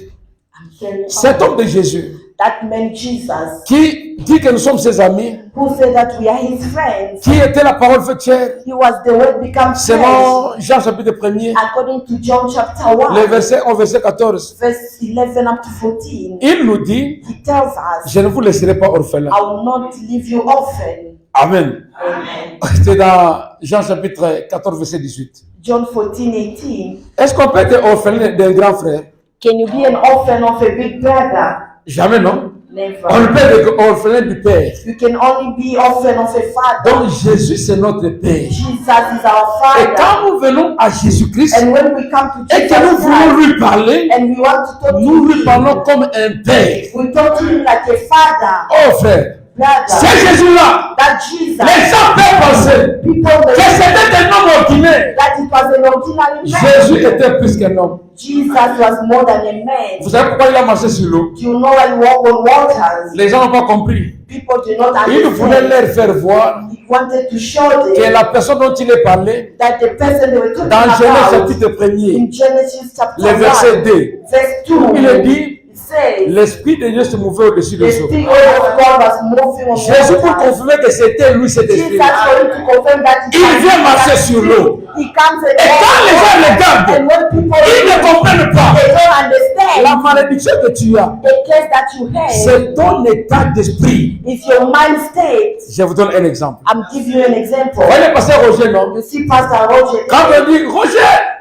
I'm telling you, Cet homme de Jésus that man Jesus, qui dit que nous sommes ses amis, who said that we are his friends, qui était la parole faite chair, he was the word become flesh. selon Jean chapitre 1er, According to John chapter 1, le verset 11, verset 14, verse 11 up to 14, il nous dit, he tells us, je ne vous laisserai pas orphelin. I will not leave you orphan. Amen. Amen. C'est dans Jean chapitre 14, verset 18. John 14:18. Est-ce qu'on peut être orphelin d'un grand frère? Can you be an orphan of a big brother? Jamais, non? Never. On ne peut être orphelin du Père. You can only be orphan of a father. Donc Jésus, c'est notre Père. Jesus is our Et father. quand nous venons à Jésus-Christ And when we come to et que nous Jesus voulons Christ lui parler, and we want to talk nous to lui him, parlons comme un Père. we talk to him like a father, Oh frère, brother. c'est Jésus-là. That Jesus, Les gens peuvent penser people que that c'était un homme ordinaire. it was an ordinary Jésus man. était plus qu'un homme. Jesus was more than a man. Vous savez pourquoi il a marché sur l'eau? Do you know when you walk on waters? Les gens n'ont pas compris. People do not Il voulait understand. leur faire voir He wanted to show que them la personne dont il est parlé, that the person they were talking dans Genèse about chapitre 1er, in Genesis chapter le verset 1, 2, verse 2, il est dit, it says, l'Esprit de Dieu se mouvait au-dessus the des eaux. Spirit of God was moving on Jésus, pour waters. confirmer que c'était lui cet Jesus, esprit, for him to confirm that he il vient marcher sur l'eau. He comes and Et quand les gens regardent, and when people ils ne comprennent pas. they don't understand La malédiction que tu as, the case that you have. c'est ton état d'esprit. It's your mind state. Je vous donne un exemple. I'm giving you an example. Vous voyez le pasteur Roger, non? You see Pastor Roger, Quand on dit Roger,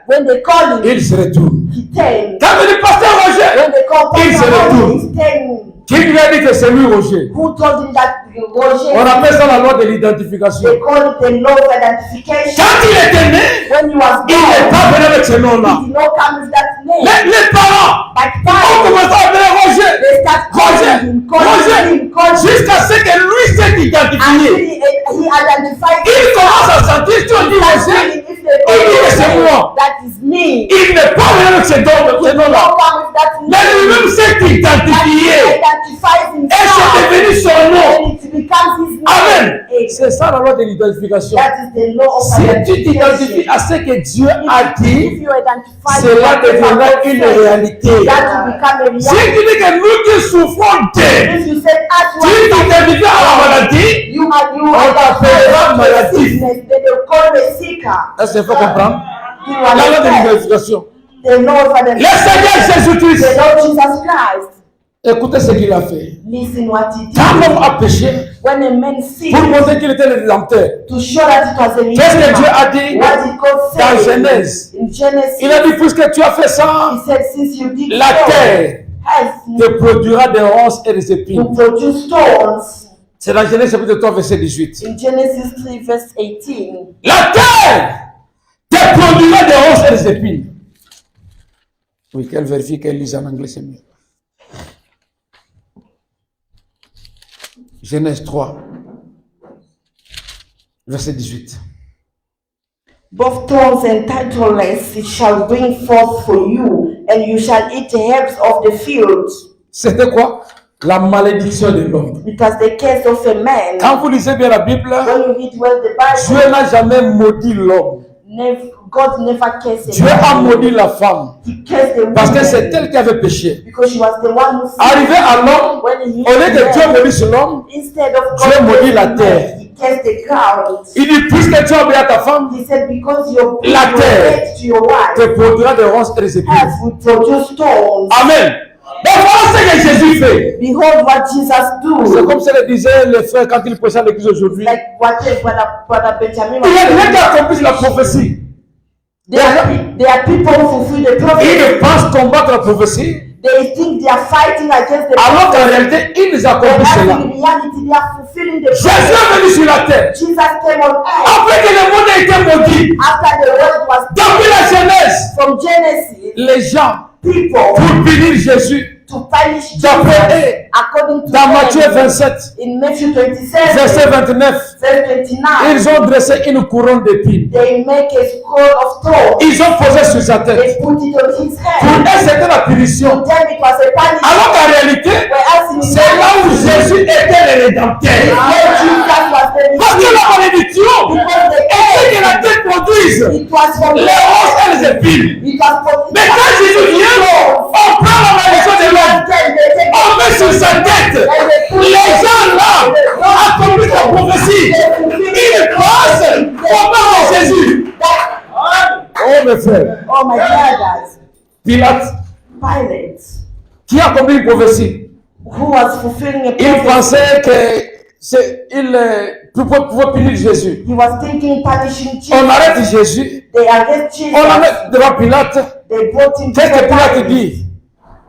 when they call him, il se retourne. he turns. Quand on dit pasteur Roger, When they call Il se Pastor Roger, retourne. he's turning. qui lui a dit que c'est lui Roger? Who told him that Roger. On appelle ça la loi de l'identification. They call it the law of identification. Quand il était né, When he was il n'est born, pas venu avec ce nom-là. he did not come with that name. Les parents But ont parents, commencé à appeler Roger. they start calling him, Jusqu'à ce que lui s'est until identifié. he identified Il commence à sentir, si on dit Roger, if they il dit que c'est moi. that is me. Il n'est pas venu avec ce He nom-là. don't come with that Mais name. lui-même s'est But he identifié. identifies Et c'est devenu himself. son nom. And it becomes his name. Amen. Amen. C'est ça la loi de l'identification. That is the law of Si tu t'identifies identification. à ce que Dieu a If dit, you identify cela with what deviendra God une said, réalité. that will become a Si reality. tu dis que nous qui souffrons de, If you said as tu t'identifies à la maladie, you on t'appellera maladie. sickness, then they call the seeker. est-ce qu'il faut comprendre? You La loi de understand? l'identification. The law of Le identification. Seigneur Jésus-Christ, The Lord Jesus Christ. écoutez ce qu'il a fait. Listen what he did. Quand l'homme a péché, When a man sinned, pour montrer qu'il était le rédempteur, to show that it was a qu'est-ce que Dieu a redeemer. dit What did God dans say? Genèse? In Genesis, Il a dit, puisque tu as fait ça, he said, since you did la so, terre has te produira des ronces et des épines. to produce thorns. C'est dans Genèse chapitre 3, verset 18. In Genesis 3 verse 18. La terre te produira des ronces et des épines. Oui, qu'elle vérifie qu'elle lise en anglais, c'est mieux. Genèse 3, verset 18. Both thorns and thistles it shall bring forth for you, and you shall eat the herbs of the field. C'était quoi? La malédiction de l'homme. It was the curse of a man. Quand vous lisez bien la Bible, When you read well the Dieu Bible, n'a jamais maudit l'homme. God never cursed Dieu a a man. maudit la femme. He cursed the Parce que c'est woman elle qui avait péché. because she was the one who sinned. Arrivé à l'homme, When he au lieu que hit Dieu the man, maudisse l'homme, instead of Dieu God maudit cursing la the terre. man, he cursed the ground. il dit, puisque tu as obéi à ta femme, He said, because your La terre obeyed to your wife, te produira des ronces et des épines. earth will produce thorns. Amen. Donc voilà ce que Jésus fait. Behold what Jesus C'est do. comme ce que disait le frère quand il prêchait à l'église aujourd'hui. Like what Brother Benjamin Il a was déjà accompli la prophétie. There are people who fulfill the Ils prophecy. pensent combattre la prophétie, They think they are fighting against the alors qu'en prophecy. réalité, ils But accomplissent cela. in reality, they are fulfilling the Jésus prophecy. est venu sur la terre. Jesus came on earth Après que le monde a été maudit, after the world was depuis la Genèse, from Genesis. les gens, People pour bénir Jésus, to punish Jesus d'après according to dans them. Matthieu 27, In Matthew 27, verset 29, verse 29, ils ont dressé une couronne d'épines. they make a scroll of thorns. Ils ont posé sur sa tête. They put it on his Pour head. eux, c'était la punition. Then it was a punishment. Alors qu'en réalité, Whereas in c'est là où Jésus était le rédempteur. where Jesus was the Parce que la malédiction because the était que la earth, terre produise it was from les ronces et les épines. it was from Mais quand Jésus vient, on prend la malédiction de l'homme, on met sur sa tête. Les gens là accomplissent la prophétie. Ils pensent au nom de Jésus. Oh mes frères, Oh my brothers, Pilate, Pilate, qui a accompli une prophétie, who was fulfilling a il prophecy, pensait que il pouvait punir Jésus. he was thinking punishing Jesus. On arrête Jésus, They arrest Jesus. on l'arrête devant Pilate. They brought him Qu'est-ce que to Pilate Pilate. dit?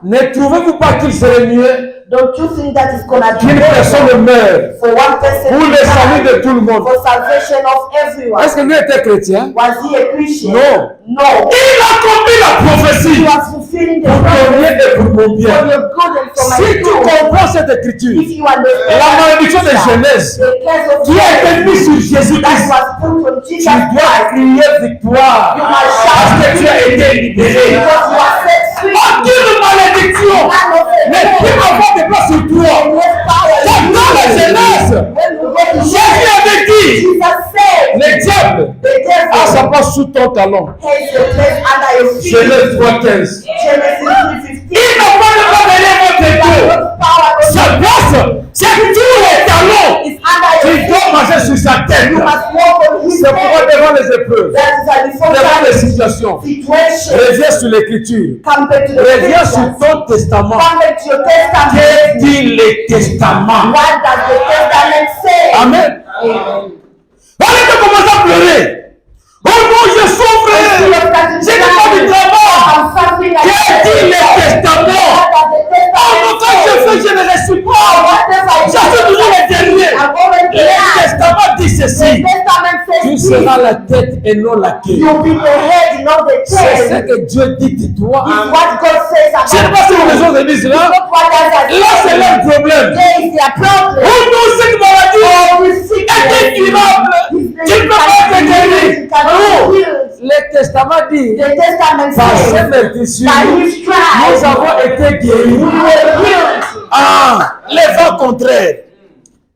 Ne trouvez-vous pas qu'il serait mieux Don't you think that is gonna be qu'une personne better meure for one person pour to le salut die, de tout le monde? for salvation of everyone? Est-ce que lui était chrétien? Was he a Christian? Non. No. Il a accompli la He prophétie was fulfilling the pour ton prophecy bien et pour mon for bien. your good and for my Si tu good. comprends cette écriture, If you understand la that malédiction de scripture, Genèse the curse of qui a été Genesis mise sur that Jésus-Christ, was put on tu Jesus dois Christ crier victoire parce que tu as été libéré. because you are set free. Aucune malédiction None of it. ne peut avoir de place sur toi. And what power C'est dans la Genèse. when we get to Jésus avait dit, Jesus said, le diable the a sa devil place sous ton talon. has the place under your feet. Genèse 3:15. Genesis 3:15. Il n'a pas le droit d'aller votre Dieu. What power Sa place, c'est tous les talons. is under Tu your dois feet. marcher sur sa tête. You must walk on his C'est pourquoi head. devant les épreuves, That is a devant different les situations, situation. reviens sur l'écriture. Come back to the Reviens sur scriptures. ton testament. Come back to your testament. Qu'est-ce dit le testament? What does the testament say? Amen. Amen. Allez, tu commences à pleurer. Oh non, je souffre. Je n'ai pas du travail. Qu'est-ce dit le testament? Oh non, quand je fais, je ne réussis pas. Je suis toujours le dernier. ceci. Testament Tu says this. seras la tête et non la queue. You'll be the head, not the C'est ce tail. que Dieu dit de toi. It's what God says Je ne sais about pas si les you. gens disent là. Not what others are Là, c'est saying. leur problème. There is their problem. Oh non, cette maladie Oh, this est sickness. incurable. Tu ne peux pas te guérir. Non. Le testament dit, The Testament par ces says, médecines, by his nous stripes, avons été guéris. we were healed. Ah, les vents contraires.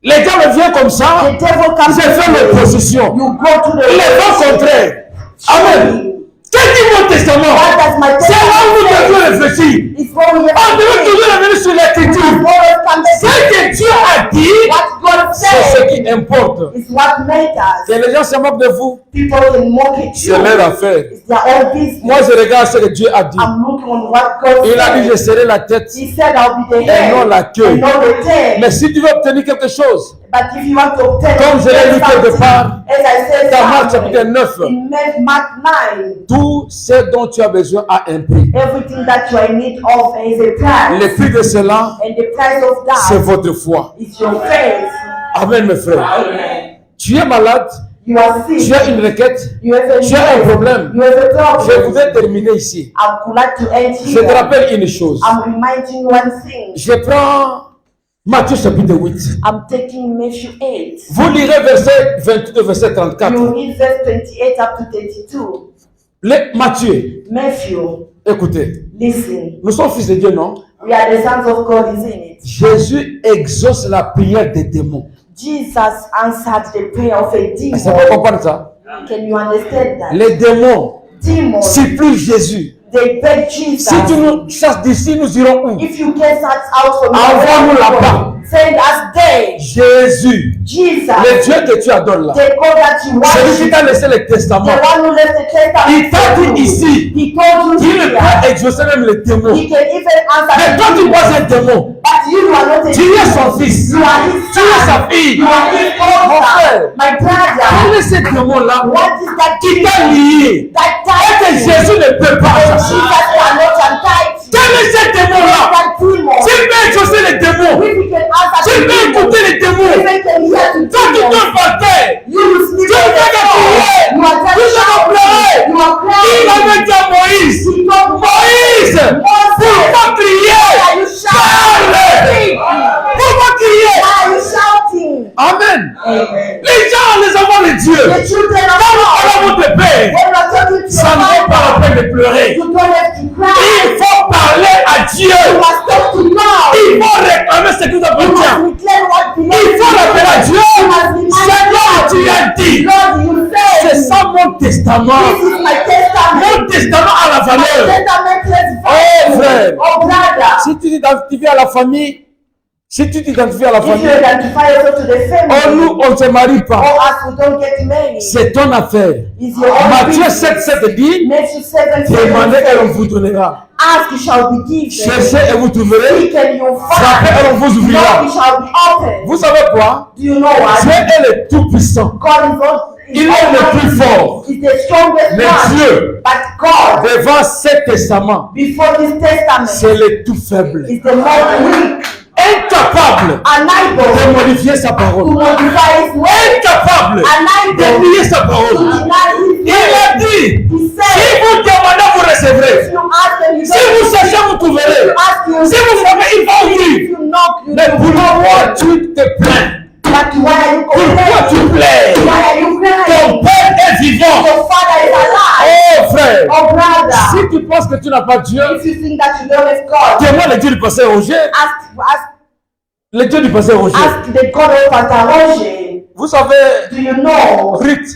Les gars me viennent comme ça, The devil comes j'ai fait l'opposition. you go to the Les vents contraires. Amen. Qu'est-ce que dit mon testament? What does my C'est là où nous testament devons say? réfléchir. It's what we On have devait to toujours revenir sur l'écriture. always come Ce back que Dieu a dit, to what God c'est ce said. qui importe. It's what matters. Que les gens se moquent de vous, People can mock at c'est leur you. affaire. It's their own business. Moi, je regarde ce que Dieu a dit. I'm looking on what God Il a dit, je said. serai la tête. He said I'll be the Et non la head queue. and not the tail. Mais si tu veux obtenir quelque chose, But if you want to obtain comme je l'ai dit quelque something, part, as I said dans Marc something, chapitre 9, in Mark 9, tout ce dont tu as besoin a un prix. everything that you are in need of is a price. Le prix de cela, And the price of c'est that votre foi. is your faith. Amen, mes frères. Amen. Tu es malade, You are tu sick. as une requête, You have a tu as un need. problème. You have a Je problem. voudrais terminer ici. I would like to end Je te here. rappelle une chose. I'm reminding you one thing. Je prends Matthieu chapitre 8. I'm taking Matthew 8. Vous lirez verset 28 et verset 34. You read verse 28 up to 32. Matthieu, Matthew, écoutez, listen. nous sommes fils de Dieu, non? We are the sons of God, isn't it? Jésus exauce la prière des démons. Jesus answered the prayer of a demon. Ça peut comprendre ça? Can you understand that? Les démons Demons, supplient Jésus. they beg Jesus. Si tu nous chasses d'ici, nous irons où? If you cast us out from Envoie-nous là-bas. send us there. Jésus, Jesus, le Dieu que tu adores là, the God that you celui qui worship, t'a laissé le the testament, one who left the testament il t'a for dit you. ici He told you qu'il here. peut exaucer même les démons. He can even answer Mais the toi, tu demons. vois un démon. But you are not a Tu es son fils. You are his Tu es sa son. fille. You are his Mon frère, daughter. My brother. quel est ce démon-là What is that qui t'a lié that et que ties you? Jésus ne peut pas And chasser? Jesus cannot untie you. Quel est ce démon-là? That demon. Tu peux exaucer les démons. If he can answer Tu the peux demon, écouter les démons. if he can hear the Toi qui demon, tombes par terre, you will sleep tu on fais the que floor. prier. You are Tu just vas pleurer. shouting. You are Il crying. avait dit à Moïse, He told Moïse, pourquoi crier? Why are you shouting? Pourquoi crier? Why are you shouting? Amen. Amen. Les gens, les enfants de Dieu, The children of quand nous God, parlons de paix, when you are talking to ça your ne vaut pas la father, peine de pleurer. you don't have to Il cry. faut parler à Dieu. You must talk to God. Il faut réclamer ce qui nous You appartient. must declare what belongs Il to faut rappeler à you. Dieu, You must remind Seigneur, God. tu as dit. Lord, you C'est said, ça mon testament. this is my testament. Mon testament à la My valeur. testament has Oh, value. frère. Oh, brother. Si tu t'identifies à la famille, si tu t'identifies à la If you famille, identify yourself to the oh, family, nous, on ne se marie pas. or as we don't get married, C'est ton affaire. is your own Matthieu business. 7, 7 dit, Matthew 7, demandez et on 7 vous donnera. ask, you shall be given. Cherchez et vous trouverez. Seek and you'll Frappez et on find. vous ouvrira. Knock, you shall be open. Vous savez quoi? Do you know what? Dieu est le Tout-Puissant. God is not. Il est le plus fort. He's the strongest Mais one. Dieu, But God, devant ces testaments, before this testament, c'est le tout faible. is the most weak, Incapable unable de modifier sa to parole. modify his way, Incapable de unable plier sa to parole. deny his Il way. a dit, He si said, vous demandez, vous recevrez. if you ask and you Si don't vous cherchez, vous if trouverez. you ask, you Si vous frappez, il va if ouvrir. you knock, you Mais will pourquoi tu te plains? But why are you Pourquoi tu complaining? plais? Why are you Ton crying? Père est vivant. Your father is alive. Oh frère, Oh brother, si tu penses que tu n'as pas Dieu, if you think that you don't have God, demande le Dieu du pasteur Roger. Le Dieu du pasteur Roger. ask the God of Pastor Roger. Vous savez, Do you know Ruth,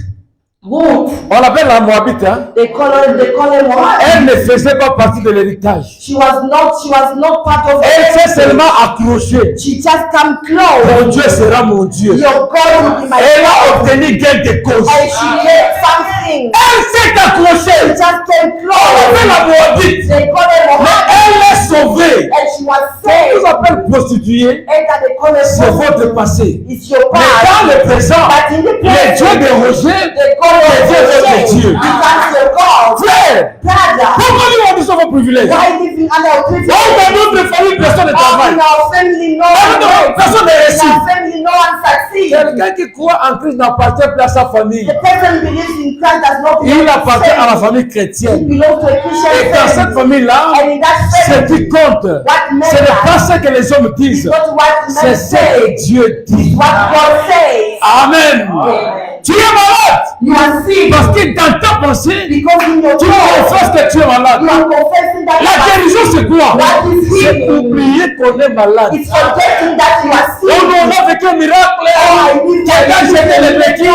Ruth? on l'appelle la Moabite, hein? They call her Moab. Elle ne faisait pas partie de l'héritage. She was not part of Elle s'est it. seulement accrochée. She just come Mon close. Dieu sera mon Dieu. Your God will be my Elle a God. obtenu gain de cause. And she made something. Elle s'est She accrochée. just came On l'appelle close. la Moabite. They call her Mais Moab. elle est sauvée. And she was On saved. vous appelle prostituée. And that they call her C'est Moab. votre passé. It's your Mais dans past. le présent, But in the le Dieu present, de Roger the God devient votre Dieu. becomes your God. Frère, Brother, pourquoi nous on dit sur vos privilèges? why living under a privilege? Dans notre famille, personne ne In travaille. our family, no Dans one notre works. personne ne In réussit. our family, no one succeeds. Quelqu'un qui croit en Christ n'appartient plus à sa famille. The person who believes in Christ does not belong Il to appartient à la family. famille He chrétienne. belongs to a Et Christian dans cette family. famille-là, And in that ce family, qui compte, ce n'est pas ce que les hommes it's disent, not what c'est men ce say, que Dieu dit. what God says. Amen. Tu es malade You are sick parce que dans ta pensée, because in your tu thoughts, confesses que tu es malade. you are confessing that La you are guérison, c'est quoi? What is C'est healing? oublier qu'on est malade. It's forgetting that you are On sick. a vécu un miracle. Quelqu'un jetait les béquilles.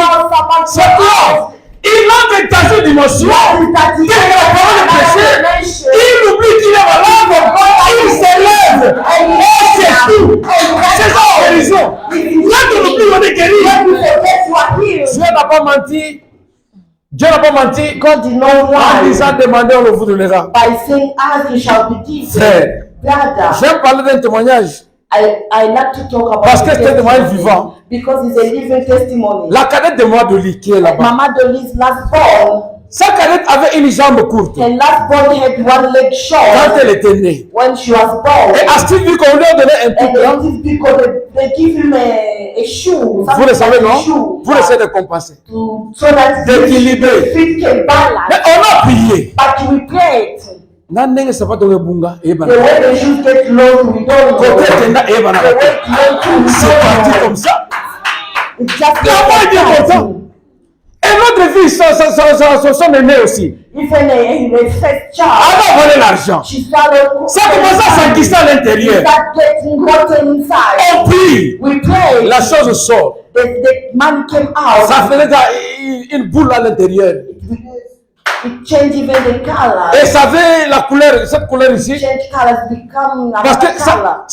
C'est quoi? Il entre dans une dimension. Dès que la parole est prêchée, il oublie qu'il est malade. Il s'élève. Et c'est tout. C'est ça la guérison. Quand on oublie, on est guéri. Dieu n'a pas menti. Dieu n'a pas menti. God did not En lie disant demander, on le vous donnera. by saying, "Ask, you shall be given." Frère, Brother, j'aime parler d'un témoignage. I like to talk about Parce que the c'est un témoignage testimony vivant. because it's a living testimony. La cadette de moi de Lee qui est là-bas. Mama Dolly's last born, Sa cadette avait une jambe courte her last born had one leg quand short elle était née. when she was born. Et à Steve, vu qu'on lui a donné un And tout blanc, they give people, they give him a shoe. vous le savez, non? Shoe, Vous essayez de compenser. so that D'équilibrer. the feet can Mais balance. on a prié. But we prayed. Nandenge sapato we bunga The ebana. way the shoes get low, we don't know. Côté tenda ebana. The way it went to, we C'est parti don't know. comme ça. It's just Et on va dire content. Et notre fille, son aîné aussi. Even a first child, Elle a volé l'argent. she started. Ça commence à s'enquisser à l'intérieur. Start getting rotten inside. On prie. We prayed. La chose sort. The man came out. Ça faisait une boule à l'intérieur. It changed even the color. Et ça avait la couleur, cette couleur ici. Change colors become Parce another que color.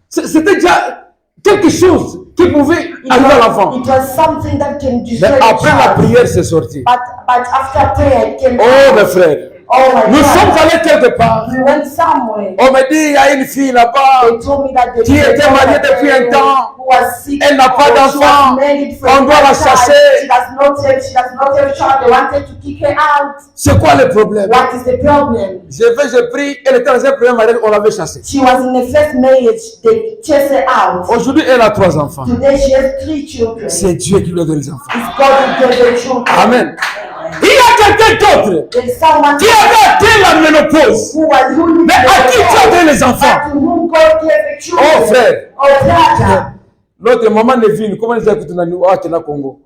c'était déjà quelque chose qui pouvait arriver à l'enfant. It was something that can Mais destroy the après la child. prière, c'est sorti. But after prayer, it came Oh, mes out. frères. Oh my Nous God. sommes allés quelque part. We went somewhere. On me dit, il y a une fille là-bas. They told me that the Qui était mariée depuis un temps. who was sick, Elle n'a pas she d'enfant. was married for On a doit la long time. chasser. She does not have child. They wanted to kick her out. C'est quoi le problème? What is the problem? J'ai pris, elle était dans un premier mariage, on l'avait chassée. She was in the first marriage. They chased her out. Aujourd'hui, elle a 3 enfants. Today she has 3 children. C'est Dieu qui lui a donné les enfants. It's God who gave the children. Amen. Il y a quelqu'un d'autre There's someone qui avait atteint la ménopause. who Mais à qui tu as donné les enfants? to whom God gave the children. Oh, frère. Oh, brother. L'autre, maman Neville, comment elle s'est écoutée dans le Congo?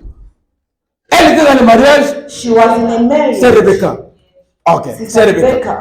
Elle était dans le mariage, She was in a marriage. c'est Rebecca. Ok, c'est Rebecca. Rebecca.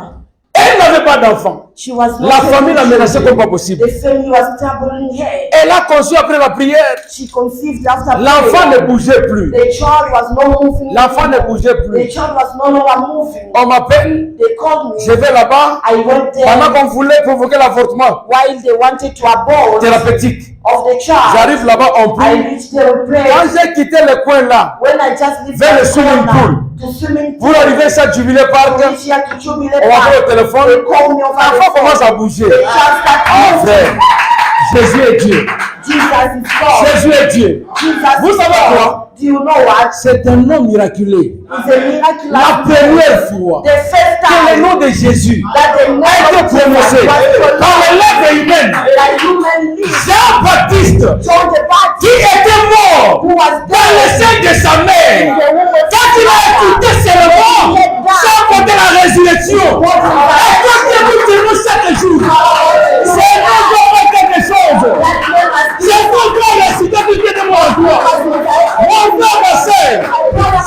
Elle n'avait pas d'enfant. She was not La famille l'a having menacée children. comme pas possible. The family was troubling her. Elle a conçu après la prière. She conceived after L'enfant prayer. ne bougeait plus. The child was not moving. L'enfant ne bougeait The plus. child was no longer moving. On m'appelle, They called me. je vais là-bas. I went Pendant there qu'on voulait provoquer l'avortement while they wanted to abort thérapeutique. of the child. J'arrive là-bas, on I prie. reached there with prayer. Quand j'ai quitté le coin là, When I just left vers le the swimming corner to swimming pour arriver à cette jubilé park, to reach here to Jubilee on m'appelle au Park, téléphone. they called me over the L'enfant phone. commence à bouger. The child started Ah, moving. frère, Jésus est Dieu. Jesus is God. Jésus est Dieu. Jesus Vous is savez God. quoi? Do you know what? C'est un homme miraculé. It's a miraculous La première fois The first que le time nom de Jésus that the name a été of Jesus prononcé was par les lèvres humaines. that human being, Jean-Baptiste, John the qui Baptist, était mort who was dans le dead sein de sa in mère, the womb of quand il a écouté seulement sans compter la résurrection, et quand nous tenons chaque jour, c'est nous qui avons quelque chose. C'est pourquoi la cité qui vient de moi en toi. Mon frère, ma soeur,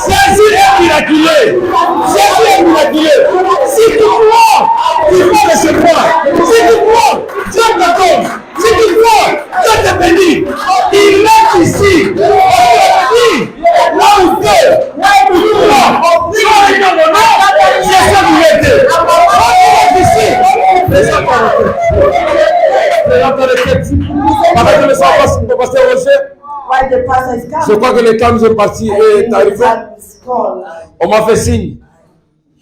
Jésus est miraculé. Jésus est miraculé. Si tu crois, tu vas recevoir. Si tu crois, Dieu te donne. Si tu crois, Dieu te bénit. Il est ici. Aujourd'hui, là où tu es, là où tu crois, tu vas dans mon nom, je sais où il était. Quand tu es ici, présente ta requête. Présente ta requête. Pendant que le sang passe, le pasteur Roger, while the pastor is je coming. crois que le temps est parti I et think est the arrivé. time is gone. On m'a fait signe.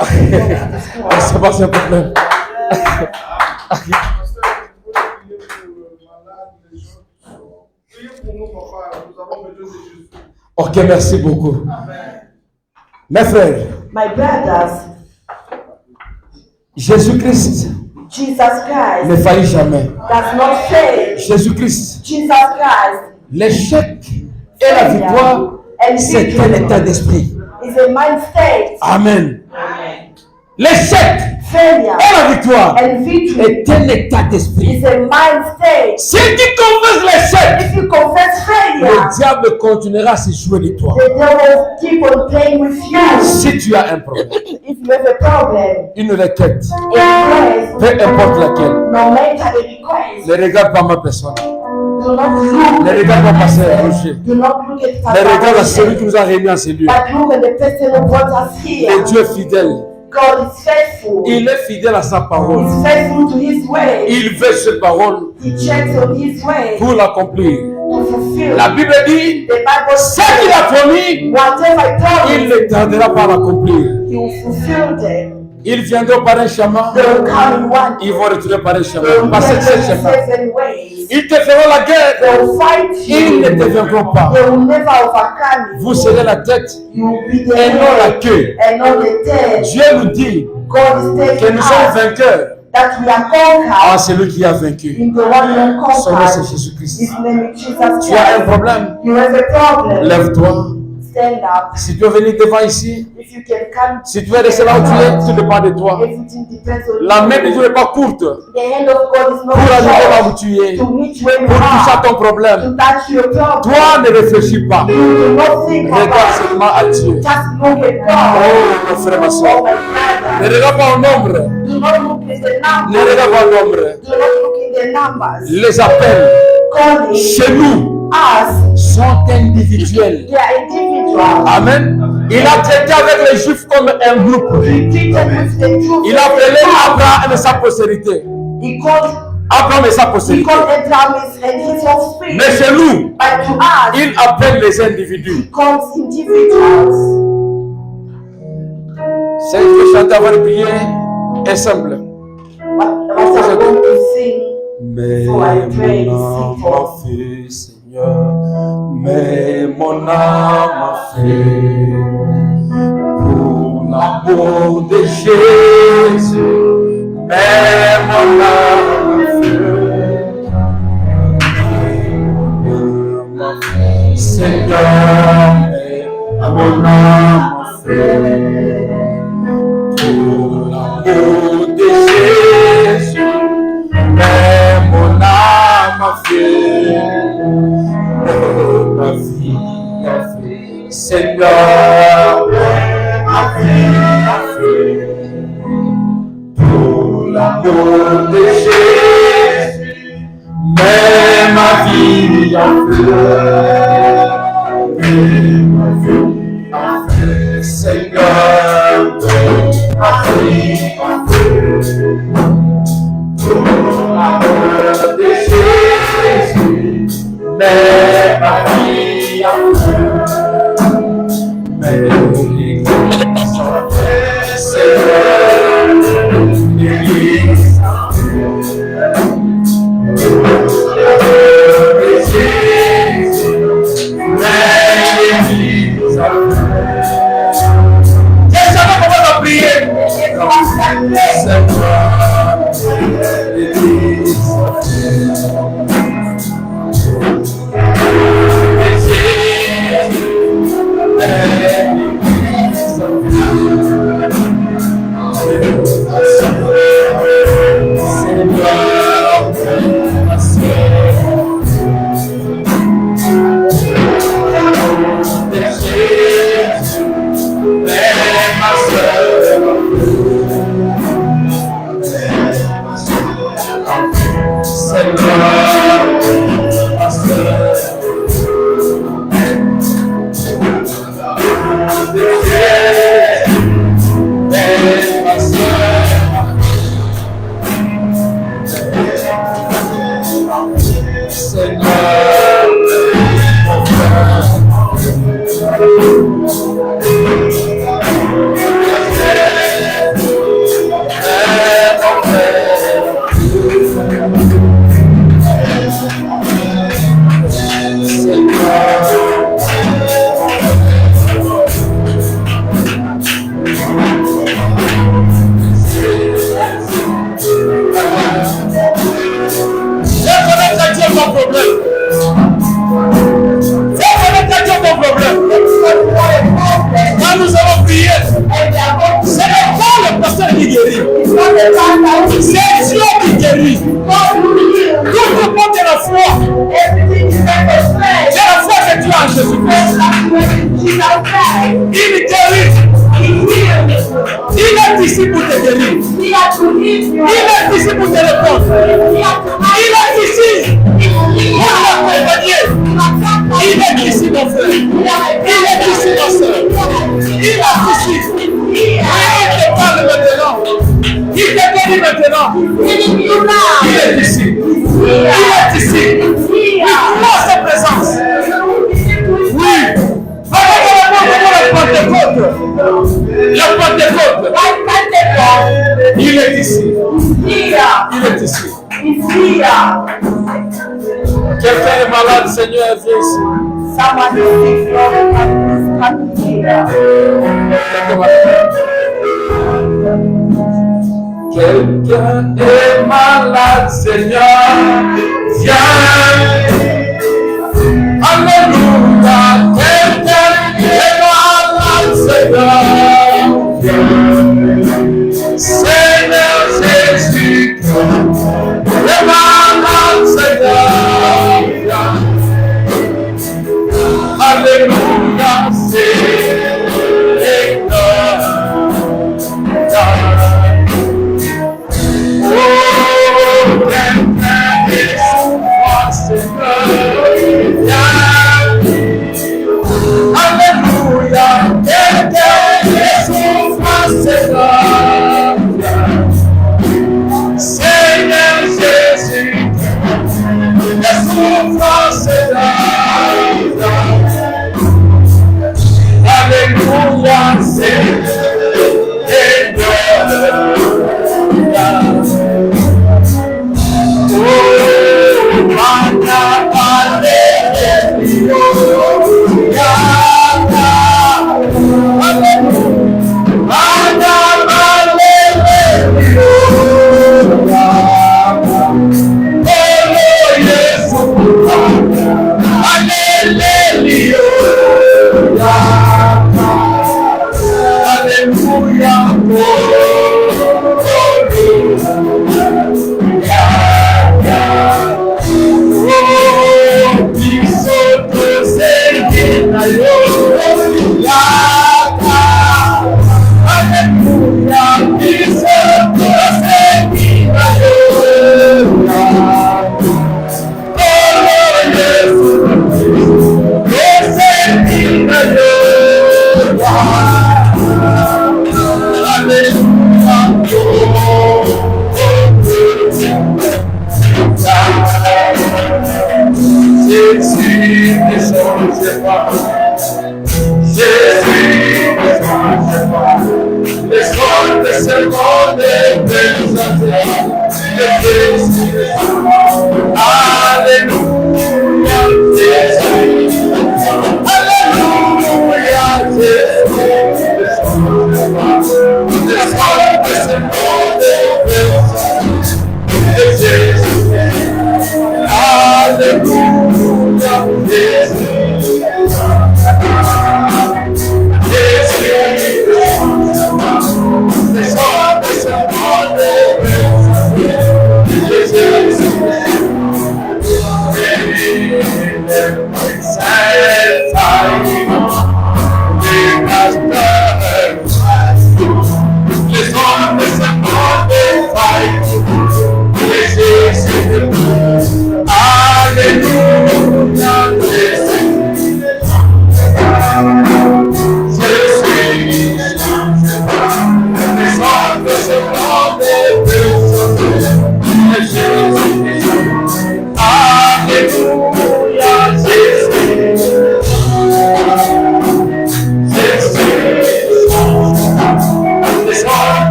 C'est pas un problème. Ok, merci beaucoup. Mes frères, My brothers, Jésus-Christ Jesus ne Christ faillit jamais. does not fail. Jésus-Christ, Jesus Christ l'échec et la victoire, c'est un état d'esprit. is a mind state. Amen. L'échec Failure et la victoire and victory est un état d'esprit. is a mind state. Si tu confesses l'échec, If you confess failure, le diable continuera à se jouer de toi. the devil keep on playing with you. Si tu as un problème, If you have a problem, une requête, a peu request, importe laquelle, no matter the request, ne regarde pas ma personne, do not look. ne regarde pas Pasteur Roger, Do not look at ne regarde à celui qui Pastor, nous a réunis en ces lieux. but look at the person who brought us here. Le Dieu est fidèle, God is faithful. il est fidèle à sa parole. He's faithful to His way. Il veut cette parole He checks on His way pour l'accomplir. to fulfill. La Bible dit, The Bible ce says, qu'il a promis, whatever il he ne tardera pas à l'accomplir. He will fulfill them. Ils viendront par un chemin, They will come in one. ils vont retourner par un They chemin. will Par get ce them chemin. seven ways. Ils te feront la guerre. They will fight Ils ne you. te vaincront pas. They will never overcome you. Vous serez la tête You will be the et non la head queue. and not the tail. Dieu nous dit God is que taking nous sommes us vainqueurs that we are en conquered celui qui a vaincu. in the one who Son nom c'est conquered. Jésus-Christ. His name is Jesus Tu as un Christ. problème, You have a problem. lève-toi. Stand up. Si tu veux venir devant ici, If you can come. si tu veux rester là où tu es, tout dépend de toi. Everything depends on La you. main de Dieu n'est pas courte The hand of God is not pour arriver là où short tu es, to reach where you pour toucher à are, ton problème. to touch your problem. Toi, ne réfléchis pas. You do not think Regarde about seulement à Dieu. it. Just look at Oh, God. mon frère, ma Oh soeur. my Ne brother. regarde pas au nombre. Do not look at the Ne numbers. regarde pas au nombre. Do not look at the numbers. Les appels Calling chez nous us, sont individuels. they are individuals. Amen. Il a traité avec les Juifs comme un groupe. He treated with the truth. Il a appelé Abraham et sa postérité. He called Abraham et sa He postérité. called Abraham and his offspring. Mais chez nous, But to us, il appelle les individus. he calls individuals. C'est que chanter avant de prier est simple. What I'm going to sing. Mais So I pray, mon âme simple. a fait, Seigneur, mais mon âme a fait pour l'amour de Jésus, mais mon âme a fait, Seigneur, mais mon âme a fait pour l'amour de Jésus. Mais mon âme a fait, ma vie a fait, Seigneur, ma vie a fait, pour l'amour de Jésus, mais ma vie a fait, ma vie a fait, Seigneur, ma vie a fait. Pour l'amour de Jésus, mais ma vie a fait, mais l'Église a fait, Seigneur, l'Église a fait. Pour l'amour de Jésus, mais l'Église a fait. Et ça va comment on prier? Seigneur. est ici pour te répondre. Il est ici pour t'accompagner. Il est ici, mon frère. Il est ici, ma soeur. Il est ici. Il te parle maintenant. Il te bénit maintenant. Il est ici. Il est ici. Il croit sa présence. Oui. Le Pentecôte. Il est ici. Il est ici. Quelqu'un est malade, Seigneur, viens ici. Quelqu'un est malade, Seigneur, viens. Alléluia. Quelqu'un est malade, Seigneur, viens. Seigneur Jésus, est malade, Seigneur, viens. Alléluia, Seigneur. Oh, quelqu'un est souffrant, Seigneur, viens. Alléluia, quelqu'un est souffrant, Seigneur, viens. Seigneur Jésus, est souffrant, Seigneur, viens. Alléluia, Seigneur.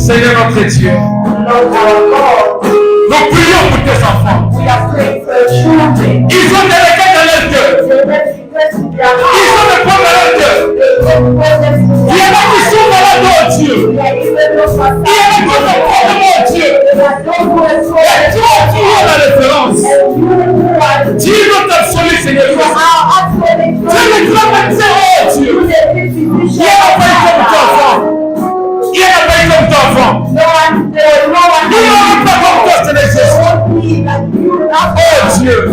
Seigneur notre Dieu, nous prions pour tes enfants. Ils ont des requêtes dans leur cœur. Ils ont des pommes dans leur cœur. Il y en a qui sont malades, oh Dieu. Il y en a qui ont des problèmes, oh Dieu. Et toi, tu es la référence. Tu es notre absolu, Seigneur. Tu es le grand médecin, oh Dieu. Il y en a pas comme ton enfant. Il n'y en a pas comme ton enfant. Il n'y en a pas comme toi, Seigneur Jésus.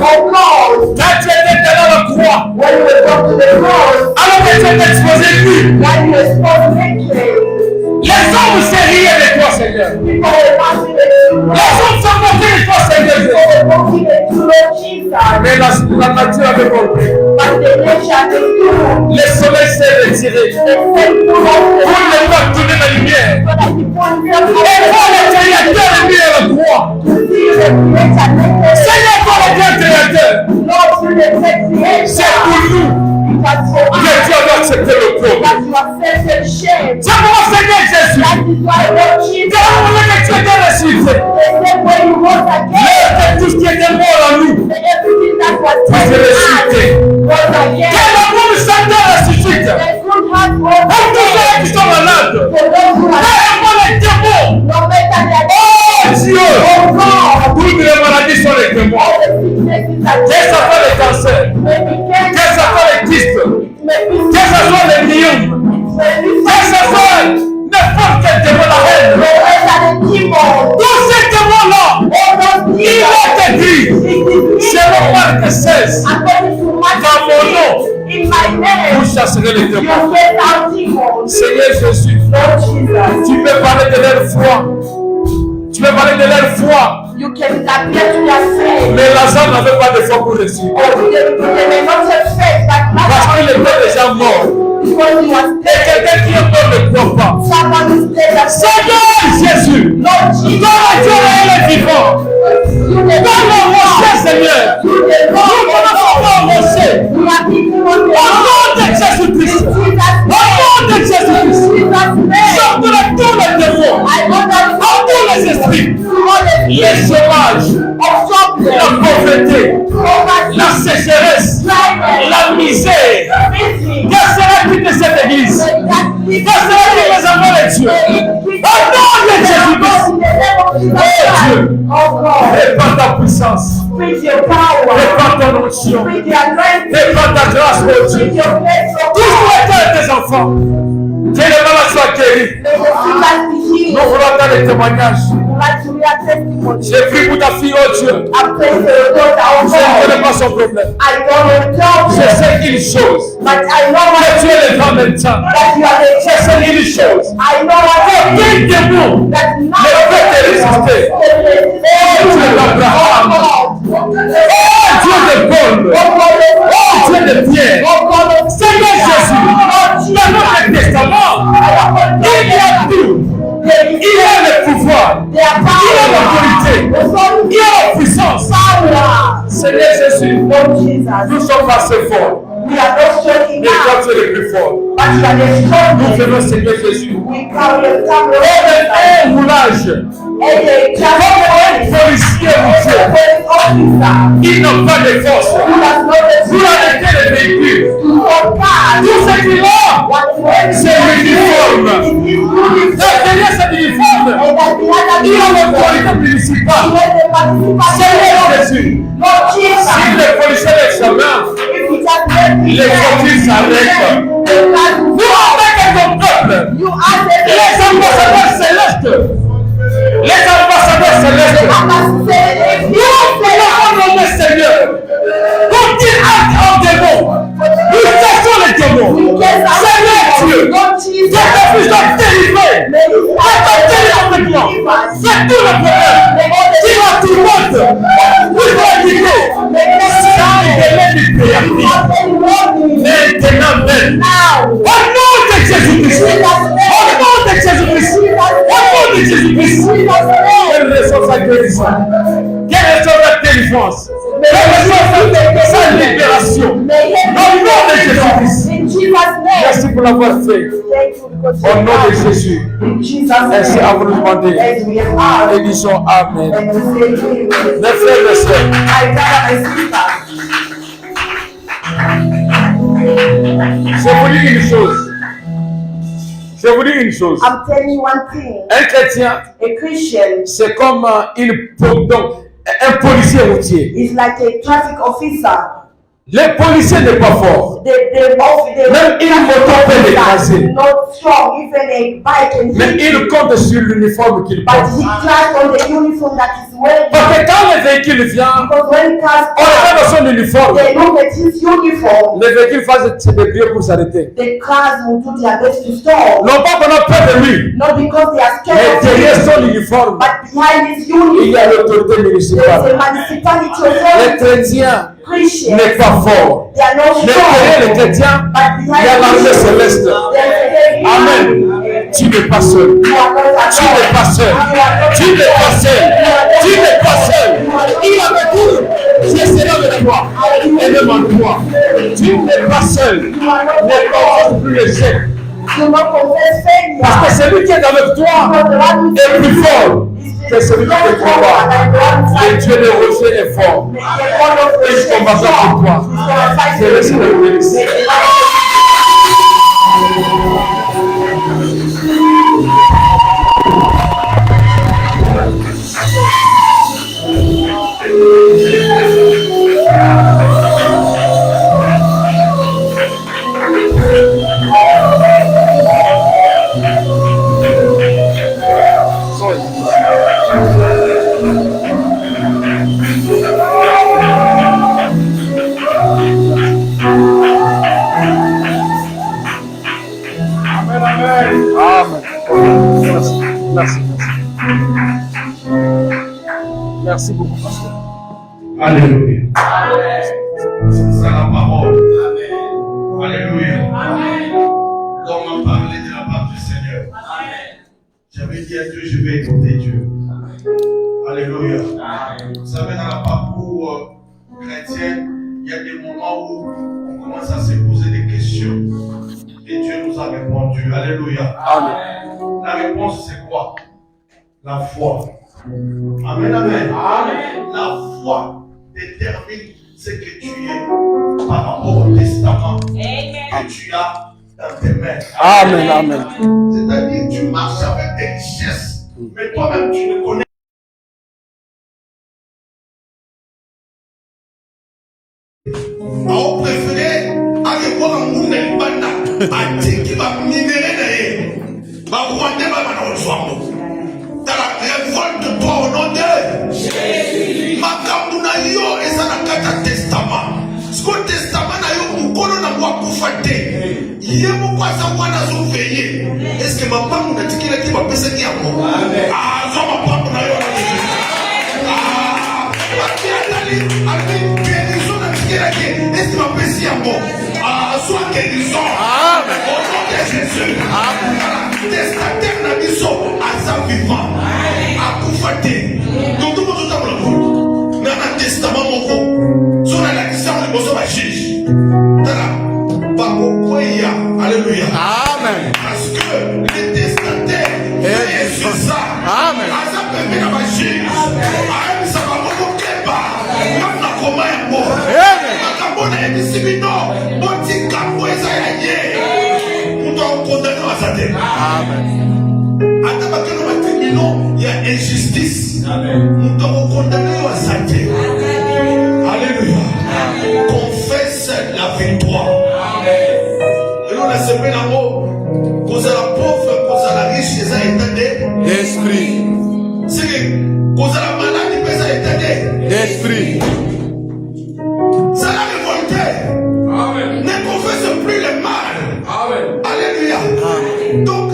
Oh God, quand tu étais dans la croix, when you were brought to the cross, alors que tu étais exposé nu, when you were exposed naked, les hommes se riaient de toi, Seigneur. people were passing the Les hommes se moquaient de toi, Seigneur. people were walking the Lord Jesus, Mais la nature avait compris. but the nation is doing. Le soleil s'est retiré. The same Pour people ne pas tourner la lumière. so that people will Et toi, le Créateur est mis à la croix. see the creator naked. Seigneur, toi, le Dieu Créateur, Lord, you the creator. c'est pour nous It was for que us tu avais accepté le trône. that you accepted shame. C'est pour Seigneur Jésus. That is why Lord Jesus, Car on voulait que tu étais ressuscité. the same way you rose again, Mais tout ce qui était mort en nous, everything that was c'est taken ressuscité. out rose Que again. l'amour du Seigneur ressuscite. The good heart Pour rose tous again. ceux qui sont malades. For those who Peu are importe les démons. no matter their Oh Dieu. oh God, Toutes les maladies sont les démons. all the sicknesses that Que ce soit le cancer. may be Que cancer, ce soit les kystes. may be Que ce soit les myopes. may be Que ce soit n'importe quel démon, la haine. no matter the demons, Tous ces démons-là, all those il demons, a été dit. it is Selon written Marc 16, according to dans mon nom, Matthew, in my name, vous chasserez les you démons. get out demons. Seigneur Jésus, Lord Jesus, tu peux parler de leur foi. Tu peux parler de leur foi. you can appear to their faith. Mais Lazare n'avait pas de foi pour réussir. Or they may not have faith, but Parce qu'il Lazarus, était déjà mort. because he was Et dead, quelqu'un qui est mort ne croit pas. someone is dead that Seigneur Jésus, Lord Jesus, dans le Dieu réel et vivant, you the dans le rocher, Seigneur, you the nous Lord, connaissons pas au rocher. we are people on the Au nom de Jésus-Christ, au nom de Jésus-Christ, sortez tous les démons, tous les esprits, les chômages, la pauvreté, la sécheresse, la misère. Quelle sera-t-il de cette église? Quelle sera-t-il des enfants de Dieu? Au nom de Jésus-Christ, répands ta puissance, répands ton onction, répands ta grâce, mon Dieu. Tous les cœurs des enfants, que les malades soient guéris. Nous voulons entendre les témoignages. J'ai pris pour ta fille, oh Dieu. Je ne connais pas son problème. Je sais une chose. Que tu es le grand médecin. Je sais une chose. Aucun démon ne peut te résister. Oh Dieu d'Abraham. Oh Dieu de Paul. Oh Dieu de Pierre. Seigneur Jésus. Dans notre testament, il y a tout. Il a le pouvoir. Il a l'autorité. Il a la puissance. Seigneur Jésus, nous sommes assez forts. We are not strong Mais toi, enough, tu es le plus fort. but you are the Nous strongest. venons, Seigneur Jésus. We come and come Comme un roulage, comme un policier routier. Il n'a pas de force pour arrêter les véhicules. Tout ce qu'il a, c'est l'uniforme. Derrière cet uniforme, il a l'autorité municipale. Seigneur Jésus, si les policiers l'examinent, les voitures s'arrêtent. Vous avec ton peuple, les ambassadeurs célestes, nous voulons nommer Seigneur. Quand il acte en démon, nous chassons les démons. Seigneur Dieu, que ta puissance délivrer. Complètement. C'est tout le problème. Qui va tout le monde. Vous doit guider. C'est du péri. Maintenant même. Au nom de Jésus-Christ. Au nom de Jésus-Christ. Au nom de Jésus-Christ. Quelle est sa guérison? Quelle est sa délivrance? Quelle est sa libération? Au nom de Jésus-Christ. Merci pour l'avoir fait. Au nom de Jésus. Merci à vous de demander. Et disons Amen. Mes frères et sœurs, je vous dis une chose. Je vous dis une chose. I'm telling you one thing. Un chrétien, A Christian c'est comme un policier routier. is like a traffic officer. Les policiers n'est pas fort. Même une moto peut l'écraser. Not strong, even a bike can Mais hit il you. compte sur l'uniforme qu'il But porte. he trusts on the uniform that he's wearing. Parce que quand le véhicule vient, Because when cars on le met come, dans son uniforme. they look at his uniform. Les véhicules fassent ses dépliés pour s'arrêter. The cars will do their best to stop. Non pas qu'on a peur de lui, Not because they are mais scared of derrière him, son uniforme, but behind his il y a uniform, l'autorité there is municipale. a municipality Les authority. chrétiens Christians, n'est pas fort. they are not Mais derrière les strong. chrétiens, But il y a l'armée behind céleste. there's a Amen. Tu n'es pas seul. You are not alone. Tu n'es pas seul. Tu n'es pas seul. Tu n'es pas seul. Il avait dit, je serai avec toi. Et même en toi. Tu n'es pas seul. Ne confesse plus l'échec. Do not confess failure. Parce que celui qui est avec toi Because the one who est plus fort que celui qui te combat. Et Dieu le rocher est fort. Il combattra pour toi. Que le Seigneur vous bénisse. Amen. Merci. Merci. Merci beaucoup, pasteur. Alléluia. C'est ça la parole. Alléluia. L'homme a parlé de la part du Seigneur. J'avais dit à Dieu, je vais écouter Dieu. Alléluia. Vous savez, dans le parcours chrétien, il y a des moments où on commence à se poser des questions. Et Dieu nous a répondu. Alléluia. Amen. La réponse, c'est quoi? La foi. Amen, amen. La foi détermine ce que tu es par rapport au testament que tu as dans tes mains. Amen. Amen. C'est-à-dire que tu marches avec des richesses, mais toi-même tu ne connais pas. On préféré aller voir un monde de Banda, à dire qu'il va minérer d'ailleurs. Va Rwanda, va dans dans la révolte de toi au nom de Jésus. Makambuna yo eza na kata testament. Siko testament na yo mukolo na mwa kufa te. Ye mukwaza mwana zo veiller. Est-ce que mapamu na tikila ki ba pesa ki yango? Ah, zo mapamu na yo na tikila. Ah, bakiatali ali guérison na tikila ki. Est-ce que ma pesa yango? Ah, soit guérison. Amen. Au nom de Jésus. Amen. Testataire na biso aza vivant. Akufa te. Donc tout le monde table dans un testament moko. Sur la question de bosso ba juge. Tala ba kokoya. Alléluia. Amen. Parce que le testataire est sur ça. Amen. Aza permet na ba juge. Amen. Ça va moko keba. Comme na koma yango. Amen. Makambona ebisibino. Boti kambo eza ya ye. Muto condamné à sa tête. Amen. Ata bakeno ba tribunal il y a injustice. Amen. Nous devons condamner à sa tête. Alléluia. Confesse la victoire. Et nous, la semaine en haut, cause à la pauvre, cause à la riche, c'est un état d'esprit. C'est que, cause à la maladie, c'est un état d'esprit. C'est la révolté. Amen. Ne confesse plus le mal. Amen. Alléluia. Amen. Donc,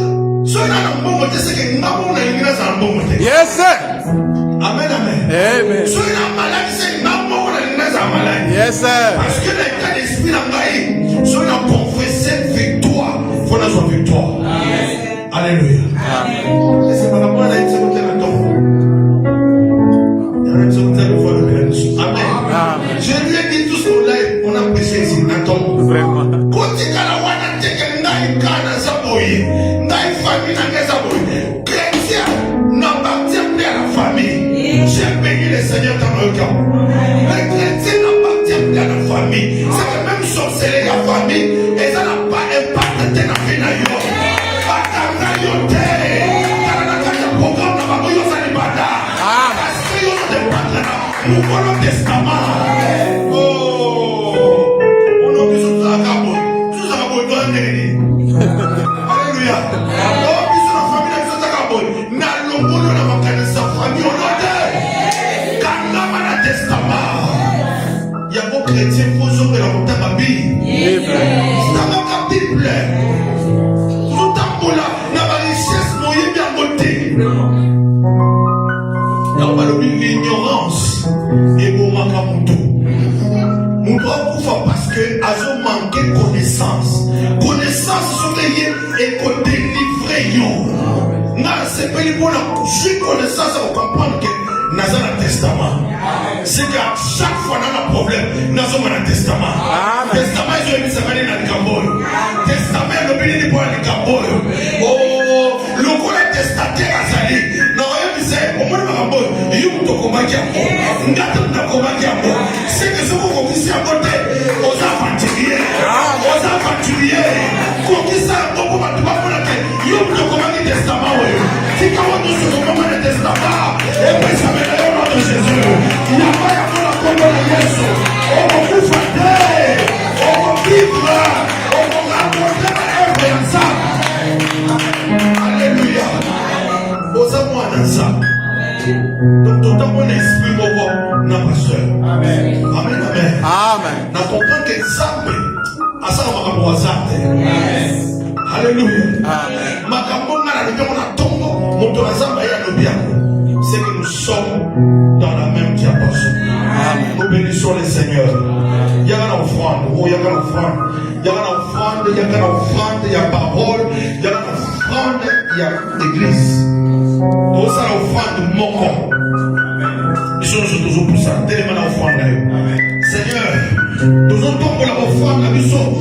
ce n'est pas un bon côté, c'est que nous avons un bon côté. Yes, sir. Amen, amen. Amen. Soyez la maladie, c'est non mort la maladie. Yes, sir. Parce que l'état d'esprit n'a pas eu. Soyez la confesser victoire. Faut la joie victoire. Amen. Alléluia. Amen. Et c'est par rapport à la seconde de temps. Il y a une seconde de fois de Amen. Je lui ai dit tout ce qu'on a, on a prêché ici. Attends. Vraiment. Quand tu as la wana teke ngai kana saboyi, ngai famille na saboyi. Chrétien n'appartient plus à la famille. J'ai béni le Seigneur dans le cœur. Le chrétien n'appartient plus à la famille. C'est que même sorcellerie la famille Alléluia. Donc, ils sont la famille de Sotakabo. Na longolo na makanisa famille honote. Kanama na testament. Il y a vos chrétiens, vos hommes de la montagne ma Bible. C'est dans la Bible. Tout en là, na ma richesse, moyen bien côté. Dans l'ignorance et au makamuto. Nous devons parce que azo manqué connaissance. Connaissance sont liées et qu'on délivre yo. Na c'est pas pour la connaissance on comprendre que dans le testament. C'est qu'à chaque fois dans un problème, nous avons un testament. Testament ils ont mis ça dans le camboyo. Testament le béni pour le camboyo. Oh, le quoi testataire a sali. Non, il disait au moins le camboyo. Il y a un tokomakia. Ngata tokomakia. C'est que ce qu'on conquise à côté aux aventuriers. Aux aventuriers. Conquise à beaucoup de gens. Il y a un tokomakia testament. Si quand nous sommes dans le testament, et puis ça met le nom de Jésus. Il n'y a pas à faire la combo de Jésus. On va vous faire, on va vivre, on va raconter la œuvre de ça. Alléluia. Aux amours de ça. Donc, tout à mon esprit, n'a pas seul. Amen. Amen, amen. Amen. N'a comprend que ça, à ça, on va voir ça. Alléluia. Amen. Ma campagne, c'est que nous sommes dans la même diapason. Nous bénissons le Seigneur. Il y a une offrande, il y a une offrande, il y a une offrande, il y a une offrande, il y a parole, il y a une offrande, il y a l'église. Nous sommes l'offrande de mon corps. Nous sommes toujours pour ça. Tellement l'offrande. Seigneur, nous sommes pour l'offrande, nous sommes